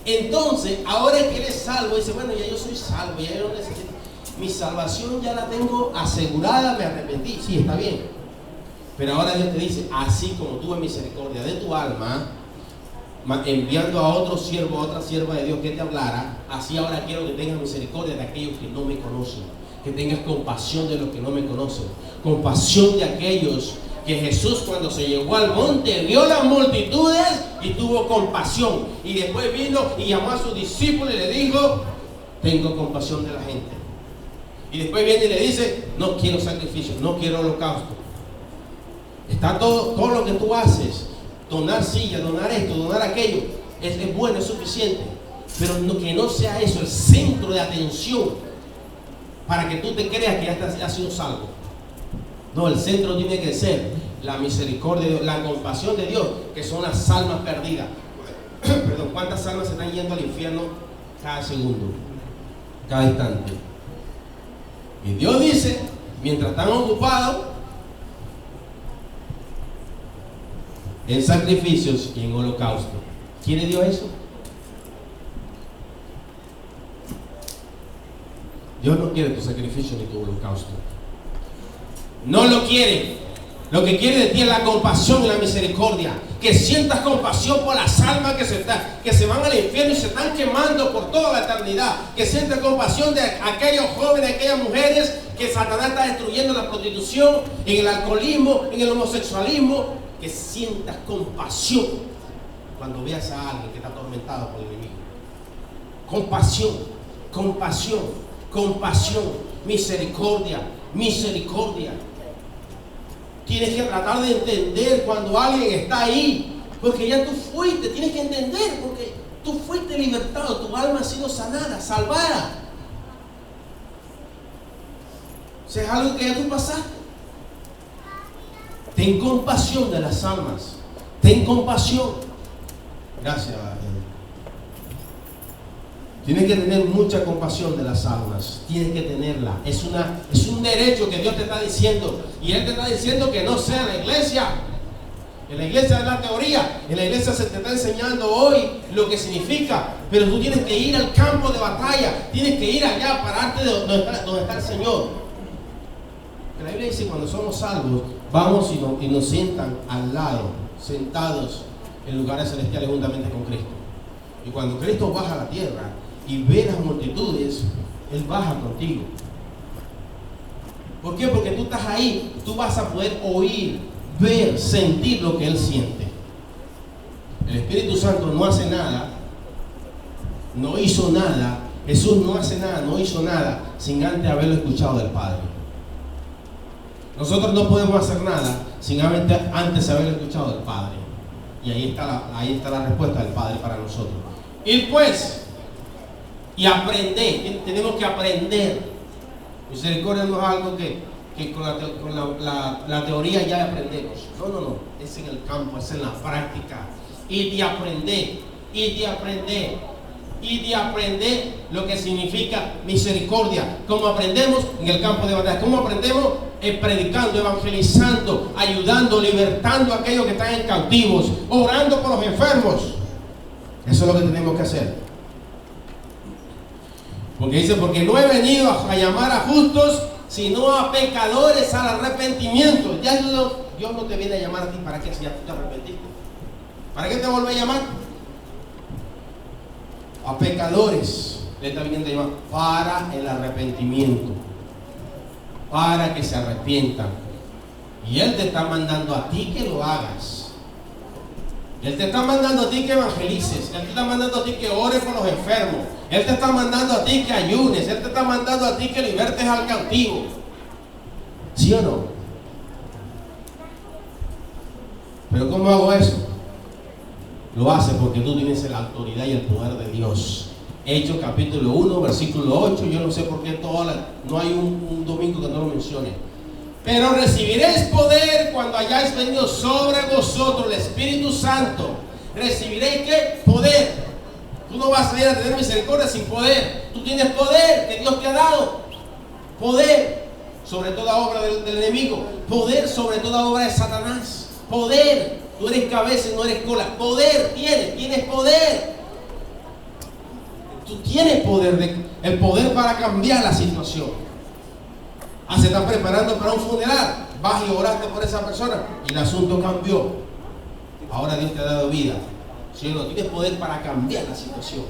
Entonces, ahora que él es salvo, dice: bueno, ya yo soy salvo, ya yo no necesito, mi salvación ya la tengo asegurada, me arrepentí. Sí, está bien. Pero ahora Dios te dice: así como tuve misericordia de tu alma, enviando a otro siervo, a otra sierva de Dios que te hablara, así ahora quiero que tengas misericordia de aquellos que no me conocen, que tengas compasión de los que no me conocen, compasión de aquellos que Jesús, cuando se llegó al monte, vio las multitudes y tuvo compasión, y después vino y llamó a sus discípulos y le dijo: tengo compasión de la gente. Y después viene y le dice: no quiero sacrificios, no quiero holocausto. Está todo lo que tú haces, donar sillas, donar esto, donar aquello, es bueno, es suficiente, pero que no sea eso el centro de atención para que tú te creas que ya has sido salvo. No, el centro tiene que ser la misericordia de Dios, la compasión de Dios, que son las almas perdidas. Perdón, ¿cuántas almas se están yendo al infierno cada segundo, cada instante? Y Dios dice: mientras están ocupados en sacrificios y en holocausto. ¿Quiere Dios eso? Dios no quiere tu sacrificio ni tu holocausto. No lo quiere. Lo que quiere de ti es la compasión y la misericordia. Que sientas compasión por las almas que se van al infierno y se están quemando por toda la eternidad. Que sientas compasión de aquellos jóvenes, aquellas mujeres que Satanás está destruyendo en la prostitución, en el alcoholismo, en el homosexualismo. Que sientas compasión cuando veas a alguien que está atormentado por el enemigo. Compasión, compasión, compasión, misericordia, misericordia. Tienes que tratar de entender cuando alguien está ahí, porque ya tú fuiste, tienes que entender, porque tú fuiste libertado, tu alma ha sido sanada, salvada. O sea, es algo que ya tú pasaste. Ten compasión de las almas. Ten compasión. Gracias. Tienes que tener mucha compasión de las almas. Tienes que tenerla. Es un derecho que Dios te está diciendo. Y Él te está diciendo que no sea en la iglesia. En la iglesia es la teoría. En la iglesia se te está enseñando hoy lo que significa. Pero tú tienes que ir al campo de batalla. Tienes que ir allá, pararte de donde está el Señor. La Biblia dice: cuando somos salvos, vamos y nos sientan al lado, sentados en lugares celestiales juntamente con Cristo. Y cuando Cristo baja a la tierra y ve las multitudes, Él baja contigo. ¿Por qué? Porque tú estás ahí, tú vas a poder oír, ver, sentir lo que Él siente. El Espíritu Santo no hace nada, no hizo nada, Jesús no hace nada, no hizo nada sin antes haberlo escuchado del Padre. Nosotros no podemos hacer nada sin antes haberlo escuchado del Padre. Y ahí está la respuesta del Padre para nosotros. Ir pues y aprender, tenemos que aprender. Misericordia no es algo que con la teoría ya aprendemos. No, es en el campo, es en la práctica. Y de aprender lo que significa misericordia. ¿Cómo aprendemos? En el campo de batalla. ¿Cómo aprendemos? Predicando, evangelizando, ayudando, libertando a aquellos que están en cautivos, orando por los enfermos. Eso es lo que tenemos que hacer. Porque dice, porque no he venido a llamar a justos, sino a pecadores al arrepentimiento. Ya Dios no te viene a llamar a ti, ¿para qué? Si ya tú te arrepentiste. ¿Para qué te vuelve a llamar? A pecadores le está viniendo a llamar para el arrepentimiento, para que se arrepientan. Y Él te está mandando a ti que lo hagas. Él te está mandando a ti que evangelices. Él te está mandando a ti que ores por los enfermos. Él te está mandando a ti que ayunes. Él te está mandando a ti que libertes al cautivo. ¿Sí o no? Pero ¿cómo hago eso? Lo hace porque tú tienes la autoridad y el poder de Dios. Hechos capítulo 1, versículo 8. Yo no sé por qué no hay un domingo que no lo mencione. Pero recibiréis poder cuando hayáis venido sobre vosotros el Espíritu Santo. Recibiréis ¿qué? Poder. Tú no vas a ir a tener misericordia sin poder. Tú tienes poder que Dios te ha dado. Poder sobre toda obra del enemigo. Poder sobre toda obra de Satanás. Poder. Tú eres cabeza y no eres cola. Poder tienes poder. Tú tienes poder, el poder para cambiar la situación. Se están preparando para un funeral. Vas y oraste por esa persona y el asunto cambió. Ahora Dios te ha dado vida. Si no, tienes poder para cambiar la situación.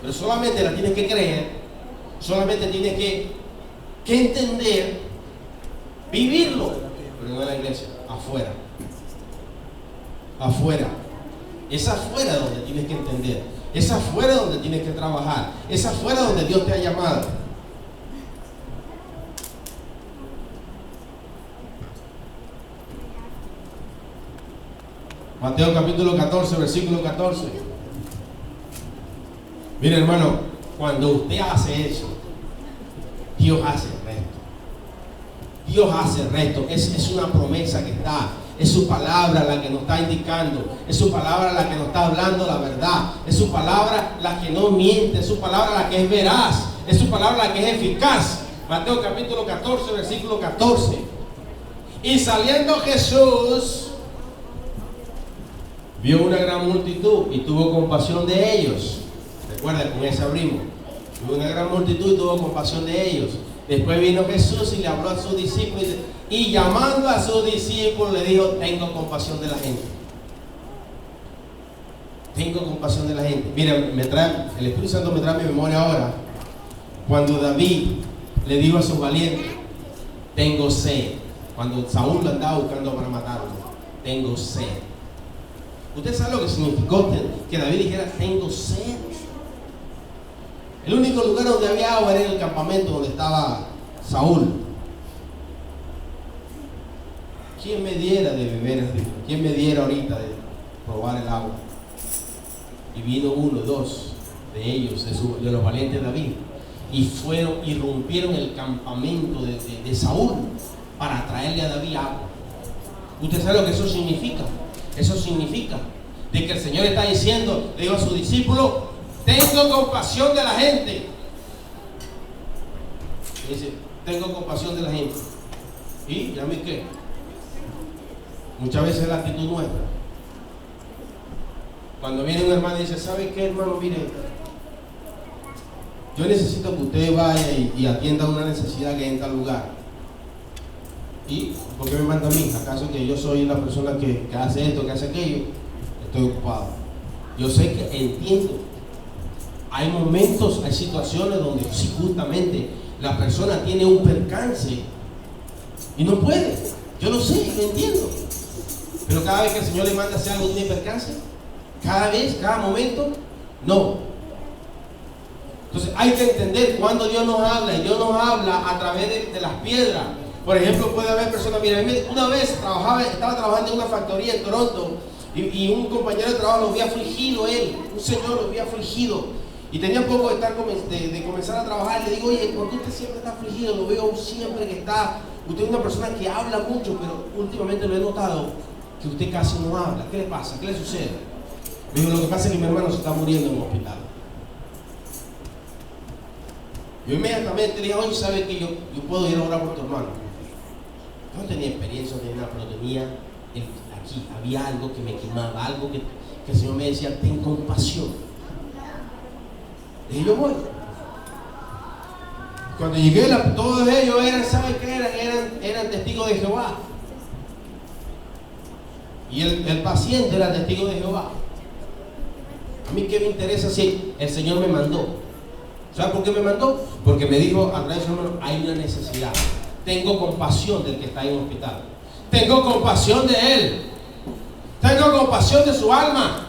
Pero solamente la tienes que creer. Solamente tienes que entender, vivirlo. Pero no en la iglesia, afuera. Afuera. Es afuera donde tienes que entender. Es afuera donde tienes que trabajar. Es afuera donde Dios te ha llamado. Mateo capítulo 14, versículo 14. Mire, hermano, cuando usted hace eso, Dios hace el resto. Dios hace el resto. Es una promesa que está. Es su palabra la que nos está indicando. Es su palabra la que nos está hablando la verdad. Es su palabra la que no miente. Es su palabra la que es veraz. Es su palabra la que es eficaz. Mateo capítulo 14, versículo 14. Y saliendo Jesús, vio una gran multitud y tuvo compasión de ellos. Recuerda, con ese abrimos. Vio una gran multitud y tuvo compasión de ellos. Después vino Jesús y le habló a sus discípulos y llamando a sus discípulos le dijo: tengo compasión de la gente. Tengo compasión de la gente. Mira, el Espíritu Santo me trae a mi memoria ahora cuando David le dijo a sus valientes: tengo sed. Cuando Saúl lo andaba buscando para matarlo, tengo sed. ¿Usted sabe lo que significó que David dijera tengo sed? El único lugar donde había agua era en el campamento donde estaba Saúl. ¿Quién me diera de beber el río? ¿Quién me diera ahorita de probar el agua? Y vino uno, dos de ellos, de los valientes de David, y irrumpieron el campamento de Saúl para traerle a David agua. ¿Usted sabe lo que eso significa? Eso significa de que el Señor está diciendo, le digo a sus discípulos: tengo compasión de la gente. Y dice: tengo compasión de la gente. ¿Y a mí qué? Muchas veces es la actitud nuestra. Cuando viene un hermano y dice: ¿sabe qué, hermano? Mire, yo necesito que usted vaya y atienda una necesidad que hay en tal lugar. ¿Y por qué me manda a mí? ¿Acaso que yo soy la persona que hace esto, que hace aquello? Estoy ocupado. Yo sé que entiendo Hay momentos, hay situaciones donde sí, justamente la persona tiene un percance y no puede. Yo lo sé, lo entiendo. Pero cada vez que el Señor le manda a hacer algo, ¿tiene percance? Cada vez, cada momento, no. Entonces hay que entender cuando Dios nos habla, y Dios nos habla a través de las piedras. Por ejemplo, puede haber personas, mira, una vez estaba trabajando en una factoría en Toronto y un compañero de trabajo lo había afligido él, un señor lo había afligido y tenía poco de comenzar a trabajar. Le digo, oye, ¿por qué usted siempre está afligido? Lo veo siempre que está, usted es una persona que habla mucho, pero últimamente lo he notado que usted casi no habla. ¿Qué le pasa? ¿Qué le sucede? Me dijo, lo que pasa es que mi hermano se está muriendo en un hospital. Yo inmediatamente le dije, oye, ¿sabe que yo puedo ir a orar por tu hermano? Yo no tenía experiencia, no tenía nada, pero tenía aquí, había algo que me quemaba, algo que el Señor me decía, ten compasión. Y yo voy. Cuando llegué, todos ellos eran, ¿saben qué eran? Eran testigos de Jehová. Y el paciente era testigo de Jehová. A mí qué me interesa si el Señor me mandó. ¿Sabe por qué me mandó? Porque me dijo a través de su hermano, hay una necesidad. Tengo compasión del que está en el hospital. Tengo compasión de él. Tengo compasión de su alma.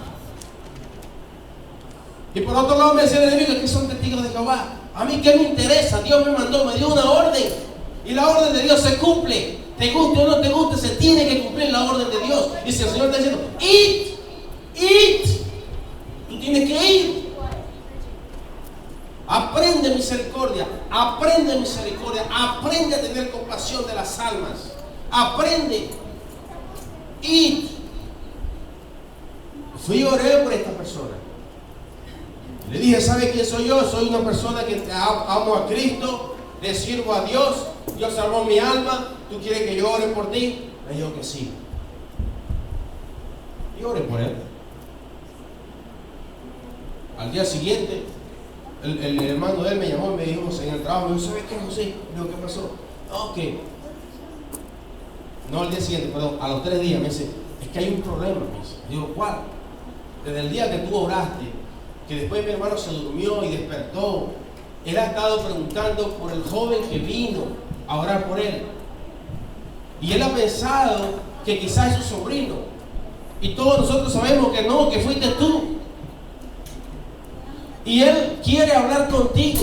Y por otro lado me decía el enemigo que son testigos de Jehová. A mí qué me interesa, Dios me mandó, me dio una orden. Y la orden de Dios se cumple. Te guste o no te guste, se tiene que cumplir la orden de Dios. Y si el Señor está diciendo, id, tú tienes que ir. Aprende misericordia, aprende a tener compasión de las almas. Aprende. Id. Fui y oré por esta persona. Le dije, ¿sabe quién soy yo? Soy una persona que amo a Cristo, le sirvo a Dios, Dios salvó mi alma, ¿tú quieres que yo ore por ti? Me dijo que sí. Y oré por él. Al día siguiente, el hermano de él me llamó y me dijo, en el trabajo, me dijo, ¿sabes qué, José? Le digo, ¿qué pasó? Ok. No, al día siguiente, perdón, a los 3 días me dice, es que hay un problema, me dice. Digo, ¿cuál? Desde el día que tú oraste, que después mi hermano se durmió y despertó, él ha estado preguntando por el joven que vino a orar por él. Y él ha pensado que quizás es su sobrino. Y todos nosotros sabemos que no, que fuiste tú. Y él quiere hablar contigo.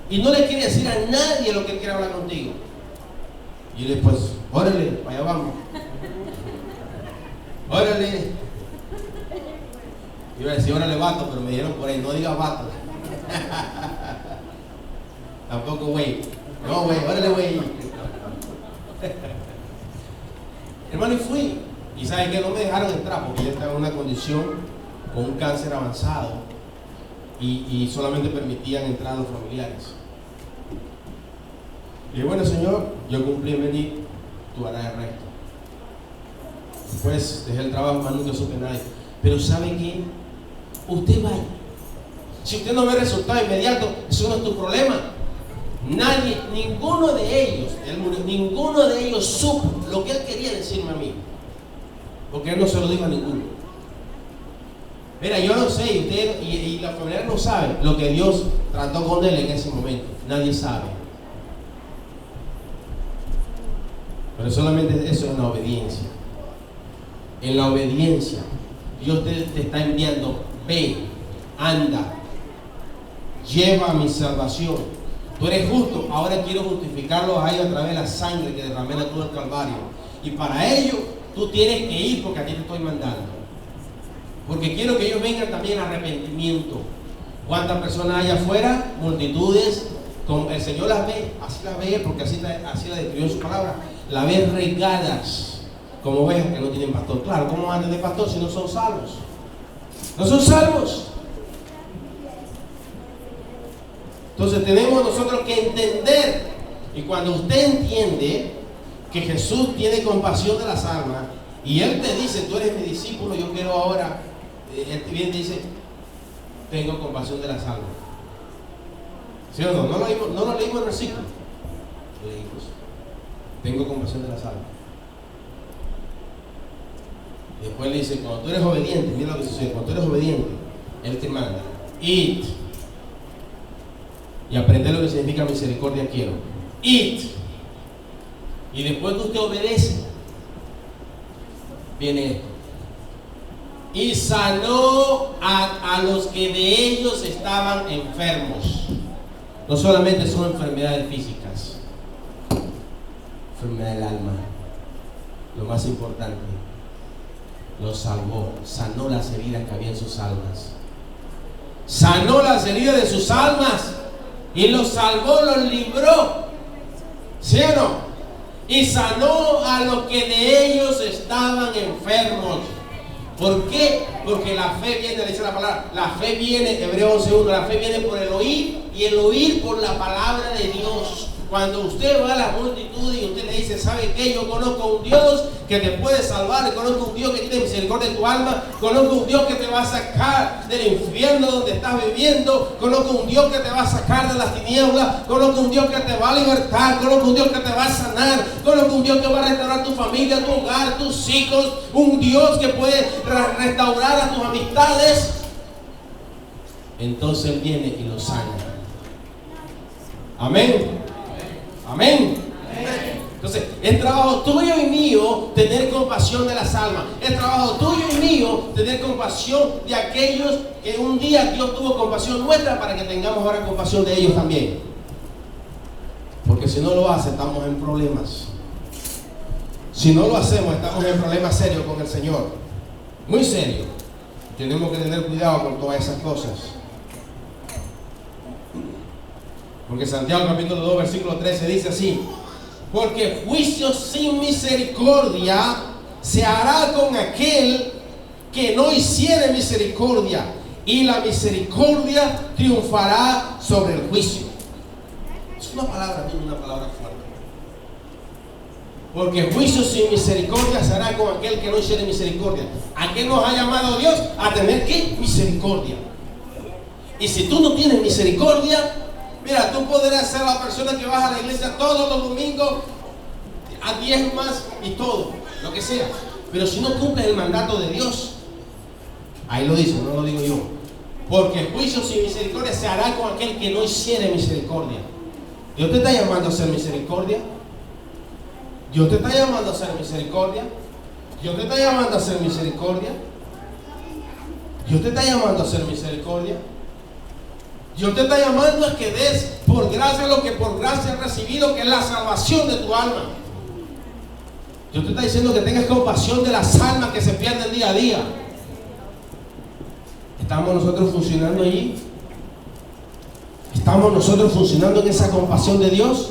Y no le quiere decir a nadie lo que él quiere hablar contigo. Y le pues, órale, para allá vamos. Órale. Iba a decir órale vato, pero me dijeron por ahí, no digas vato. Tampoco güey. No güey, órale güey. Hermano, y fui. Y saben que no me dejaron entrar porque yo estaba en una condición con un cáncer avanzado. Y solamente permitían entrar a los familiares. Y bueno, Señor, yo cumplí en venir, tú harás el resto. Después dejé el trabajo, más nunca supe nadie. Pero ¿sabe qué? Usted vaya. Si usted no ve resultado inmediato, eso no es tu problema. Nadie, ninguno de ellos, él murió, ninguno de ellos supo lo que él quería decirme a mí. Porque él no se lo dijo a ninguno. Mira, yo no sé, y la familia no sabe lo que Dios trató con él en ese momento. Nadie sabe. Pero solamente eso es la obediencia. En la obediencia, Dios te está enviando, ve, anda, lleva mi salvación. Tú eres justo, ahora quiero justificarlo a ellos a través de la sangre que derramé en la cruz del Calvario. Y para ello, tú tienes que ir porque a ti te estoy mandando. Porque quiero que ellos vengan también a arrepentimiento. ¿Cuántas personas hay afuera? Multitudes. Como el Señor las ve, así las ve, porque así la describió en su palabra. Las ve regadas como ovejas que no tienen pastor. Claro, ¿cómo van a tener pastor si no son salvos? No son salvos. Entonces tenemos nosotros que entender. Y cuando usted entiende que Jesús tiene compasión de las almas, y Él te dice, tú eres mi discípulo, yo quiero ahora, Él te viene y dice, tengo compasión de las almas. ¿Sí o no? No lo leímos el versículo. Lo leímos. Tengo compasión de las almas. Y después le dice, cuando tú eres obediente, mira lo que sucede, cuando tú eres obediente, Él te manda, id, y aprender lo que significa misericordia quiero. It. Y después que usted obedece, viene esto. Y sanó a los que de ellos estaban enfermos. No solamente son enfermedades físicas, enfermedad del alma. Lo más importante, los salvó, sanó las heridas que había en sus almas. Sanó las heridas de sus almas y los salvó, los libró. ¿Sí o no? Y sanó a los que de ellos estaban enfermos. ¿Por qué? Porque la fe viene, dice la palabra, la fe viene, Hebreos 11:1, la fe viene por el oír y el oír por la palabra de Dios. Cuando usted va a la multitud y usted le dice, ¿sabe qué? Yo conozco un Dios que te puede salvar, conozco un Dios que tiene misericordia de tu alma, conozco un Dios que te va a sacar del infierno donde estás viviendo, conozco un Dios que te va a sacar de las tinieblas, conozco un Dios que te va a libertar, conozco un Dios que te va a sanar, conozco un Dios que va a restaurar tu familia, tu hogar, tus hijos, un Dios que puede restaurar a tus amistades. Entonces Él viene y lo sana. Amén. Amén. Entonces, el trabajo tuyo y mío, tener compasión de las almas. El trabajo tuyo y mío, tener compasión de aquellos que un día Dios tuvo compasión nuestra, para que tengamos ahora compasión de ellos también. Porque si no lo hace, estamos en problemas. Si no lo hacemos, estamos en problemas serios con el Señor. Muy serios. Tenemos que tener cuidado con todas esas cosas. Porque Santiago capítulo 2 versículo 13 dice así: porque juicio sin misericordia se hará con aquel que no hiciere misericordia, y la misericordia triunfará sobre el juicio. Es una palabra fuerte. Porque juicio sin misericordia se hará con aquel que no hiciere misericordia. ¿A qué nos ha llamado Dios? A tener ¿qué? Misericordia. Y si tú no tienes misericordia, mira, tú podrás ser la persona que vas a la iglesia todos los domingos, a 10 más y todo, lo que sea. Pero si no cumples el mandato de Dios, ahí lo dice, no lo digo yo. Porque juicio sin misericordia se hará con aquel que no hiciere misericordia. Dios te está llamando a hacer misericordia. Dios te está llamando a hacer misericordia. Dios te está llamando a hacer misericordia. Dios te está llamando a hacer misericordia. Dios te está llamando a que des por gracia lo que por gracia has recibido, que es la salvación de tu alma. Dios te está diciendo que tengas compasión de las almas que se pierden día a día. ¿Estamos nosotros funcionando allí? ¿Estamos nosotros funcionando en esa compasión de Dios?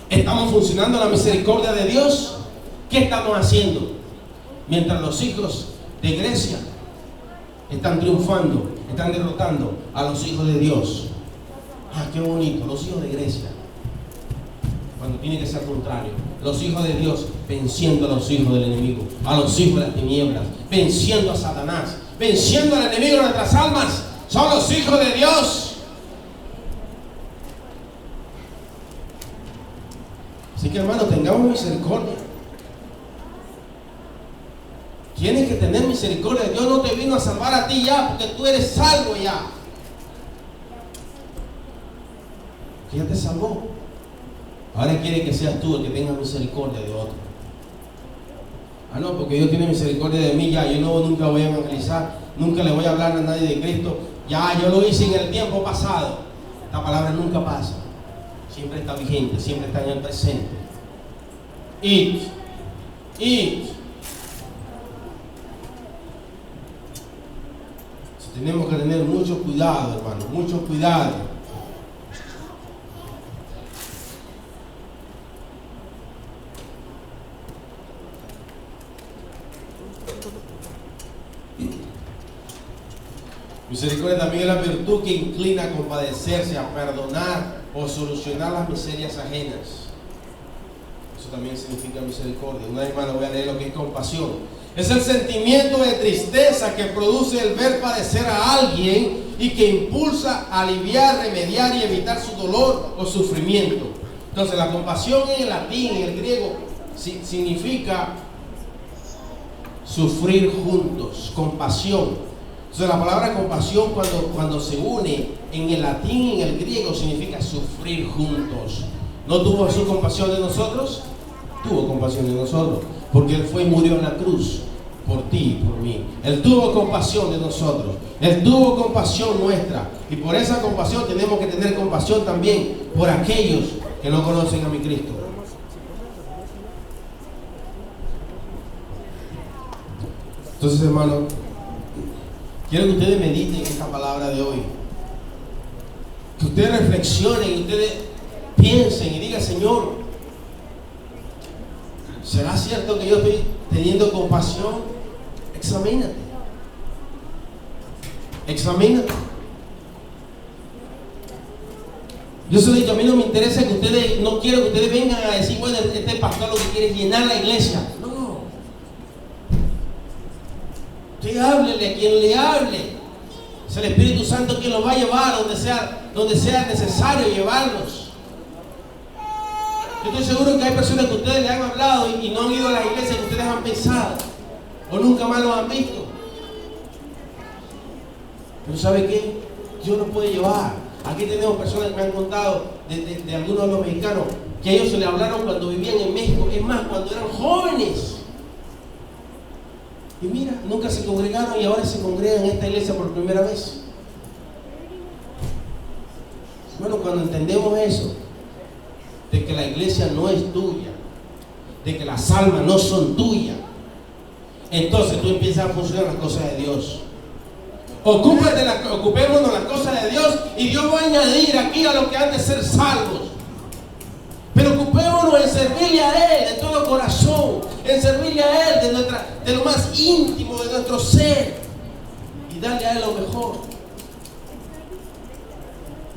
¿Estamos funcionando en la misericordia de Dios? ¿Qué estamos haciendo? Mientras los hijos de Grecia están triunfando, están derrotando a los hijos de Dios. Ah, qué bonito, los hijos de Grecia. Cuando tiene que ser contrario. Los hijos de Dios venciendo a los hijos del enemigo, a los hijos de las tinieblas, venciendo a Satanás, venciendo al enemigo de nuestras almas. Son los hijos de Dios. Así que, hermanos, tengamos misericordia. Tienes que tener misericordia. Dios no te vino a salvar a ti ya, porque tú eres salvo ya. Que ya te salvó. Ahora quiere que seas tú el que tenga misericordia de otro. Ah, no, porque Dios tiene misericordia de mí ya. Yo nunca voy a evangelizar, nunca le voy a hablar a nadie de Cristo. Ya, yo lo hice en el tiempo pasado. Esta palabra nunca pasa. Siempre está vigente, siempre está en el presente. It. Tenemos que tener mucho cuidado, hermano, mucho cuidado. Misericordia también es la virtud que inclina a compadecerse, a perdonar o solucionar las miserias ajenas. Eso también significa misericordia. Una vez más le voy a leer lo que es compasión. Es el sentimiento de tristeza que produce el ver padecer a alguien y que impulsa a aliviar, remediar y evitar su dolor o sufrimiento. Entonces, la compasión en el latín, en el griego, significa sufrir juntos, compasión. Entonces la palabra compasión cuando se une en el latín y en el griego significa sufrir juntos. ¿No tuvo Jesús compasión de nosotros? Tuvo compasión de nosotros, porque Él fue y murió en la cruz por ti y por mí. Él tuvo compasión de nosotros, Él tuvo compasión nuestra, y por esa compasión tenemos que tener compasión también por aquellos que no conocen a mi Cristo. Entonces, hermano, quiero que ustedes mediten en esta palabra de hoy, que ustedes reflexionen y ustedes piensen y digan: Señor, ¿será cierto que yo estoy teniendo compasión? Examínate. Examínate. Yo se lo he dicho, a mí no me interesa que ustedes, no quiero que ustedes vengan a decir: bueno, este pastor lo que quiere es llenar la iglesia. No. Usted háblele a quien le hable. Es el Espíritu Santo quien los va a llevar donde sea necesario llevarlos. Yo estoy seguro que hay personas que ustedes le han hablado y no han ido a las iglesias que ustedes han pensado, o nunca más los han visto. Pero ¿sabe qué? Dios los puede llevar. Aquí tenemos personas que me han contado de algunos de los mexicanos que a ellos se les hablaron cuando vivían en México, es más, cuando eran jóvenes. Y mira, nunca se congregaron y ahora se congregan en esta iglesia por primera vez. Bueno, cuando entendemos eso, de que la iglesia no es tuya, de que las almas no son tuyas, entonces tú empiezas a funcionar las cosas de Dios. Ocupémonos las cosas de Dios y Dios va a añadir aquí a los que han de ser salvos. Pero ocupémonos en servirle a Él de todo corazón, en servirle a Él de lo más íntimo de nuestro ser y darle a Él lo mejor.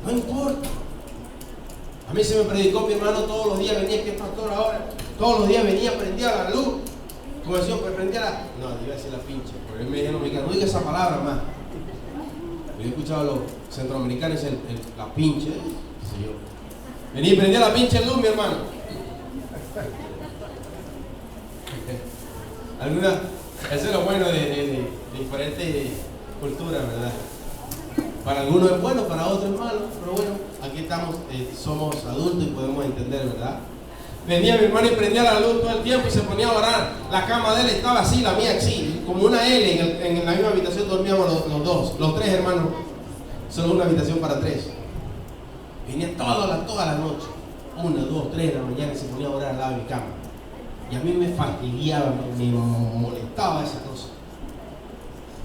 No importa. A mí se me predicó mi hermano todos los días, venía, que es pastor ahora, todos los días venía, prendía la luz, como decía, pues prendía la... No, iba a decir la pinche, porque él me dijeron, no diga esa palabra más. Yo he escuchado a los centroamericanos la pinche, qué sé yo. Venía y prendía la pinche luz, mi hermano. Eso es lo bueno de diferentes culturas, ¿verdad? Para algunos es bueno, para otros es malo, pero bueno, aquí estamos, somos adultos y podemos entender, ¿verdad? Venía mi hermano y prendía la luz todo el tiempo y se ponía a orar. La cama de él estaba así, la mía así, como una L. En la misma habitación dormíamos los tres hermanos. Solo una habitación para tres. Venía toda la noche, 1, 2, 3 de la mañana, y se ponía a orar al lado de mi cama. Y a mí me fastidiaba, me molestaba esa cosa.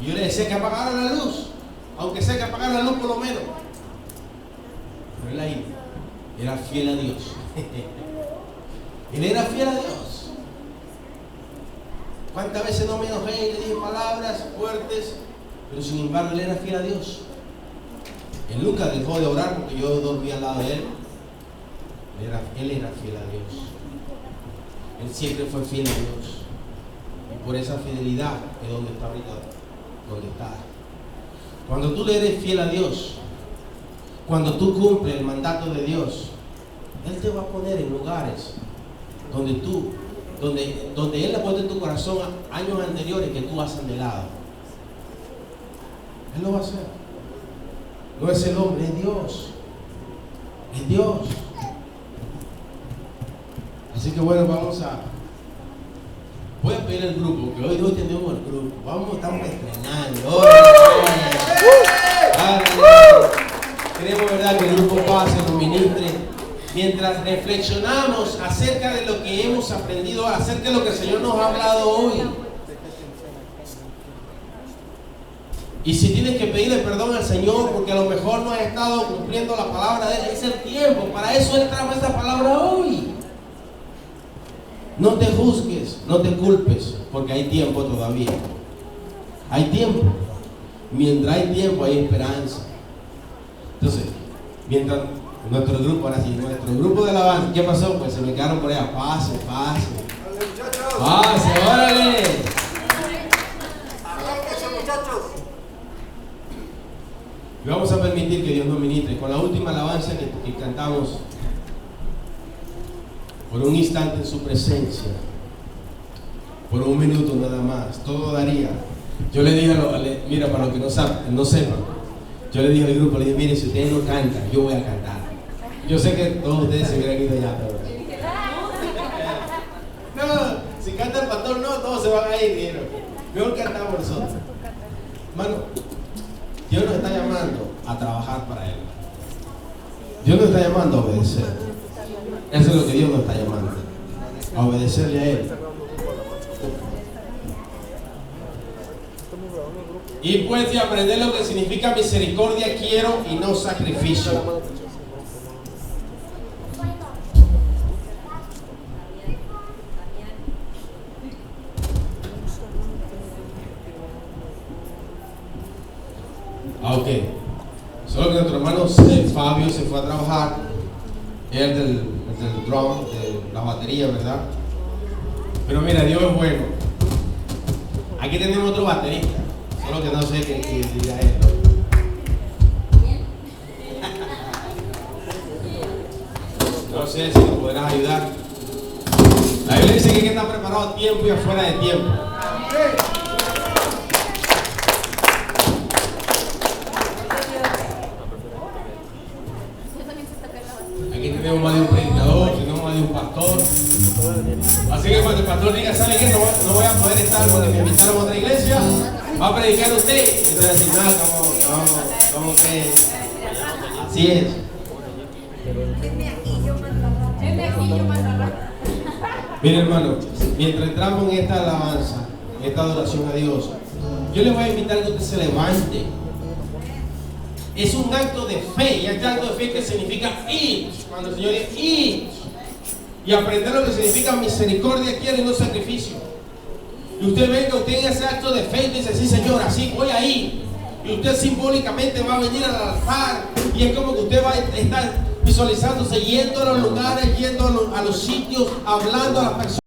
Y yo le decía que apagara la luz, aunque sea que apagara la luz por lo menos. Pero él ahí era fiel a Dios. Él era fiel a Dios. ¿Cuántas veces no me enojé y le dije palabras fuertes? Pero sin embargo él era fiel a Dios. Él nunca dejó de orar porque yo dormía al lado de él. Él era fiel a Dios. Él siempre fue fiel a Dios. Y por esa fidelidad es donde está ahorita, donde está. Cuando tú le eres fiel a Dios, cuando tú cumples el mandato de Dios, Él te va a poner en lugares donde Él le ha puesto en tu corazón años anteriores que tú has anhelado. Él lo va a hacer. No es el hombre, es Dios. Es Dios. Así que bueno, voy a pedir al grupo, que hoy tenemos el grupo. Estamos estrenando. Queremos, ¿verdad?, que el grupo pase, nos ministre. Mientras reflexionamos acerca de lo que hemos aprendido, acerca de lo que el Señor nos ha hablado hoy. Y si tienes que pedirle perdón al Señor porque a lo mejor no has estado cumpliendo la palabra de Él, es el tiempo. Para eso Él trajo esta palabra hoy. No te juzgues, no te culpes, porque hay tiempo todavía. Hay tiempo. Mientras hay tiempo hay esperanza. Entonces, mientras nuestro grupo, ahora sí, nuestro grupo de alabanza, ¿qué pasó? Pues se me quedaron por allá. Pase. Órale. Y vamos a permitir que Dios nos ministre con la última alabanza que cantamos. Por un instante en su presencia, por un minuto nada más, todo daría Yo le dije, mira, para los que no sepan, yo le dije al grupo, le dije, mire, si ustedes no cantan, yo voy a cantar. Yo sé que todos ustedes se hubieran ido ya, pero... No, si canta el pastor, no, todos se van a ir, dijeron. Mejor cantamos nosotros. Hermano, Dios nos está llamando a trabajar para Él. Dios nos está llamando a obedecer. Eso es lo que Dios nos está llamando, a obedecerle a Él. Y pues de aprender lo que significa misericordia quiero y no sacrificio. Ok, solo que nuestro hermano Fabio se fue a trabajar, el del drum, de la batería, ¿verdad? Pero mira, Dios es bueno. Aquí tenemos otro baterista, solo que no sé qué diga esto. No sé si nos podrás ayudar. La Biblia dice que hay que estar preparado a tiempo y afuera de tiempo. Aquí tenemos más de un predicador, tenemos más de un pastor. Así que cuando el pastor diga, ¿sabe qué? No voy a poder estar porque me invitaron a otra iglesia, va a predicar usted. Entonces decir, nada, como que así es. Mire, hermano, mientras entramos en esta alabanza, en esta adoración a Dios, yo les voy a invitar a que usted se levante. Es un acto de fe, y este acto de fe que significa ir, cuando el Señor dice ir, y aprender lo que significa misericordia quiere y no sacrificio. Y usted venga, usted en ese acto de fe y dice, sí Señor, así voy a ir. Y usted simbólicamente va a venir al altar, y es como que usted va a estar visualizándose, yendo a los lugares, yendo a los sitios, hablando a las personas.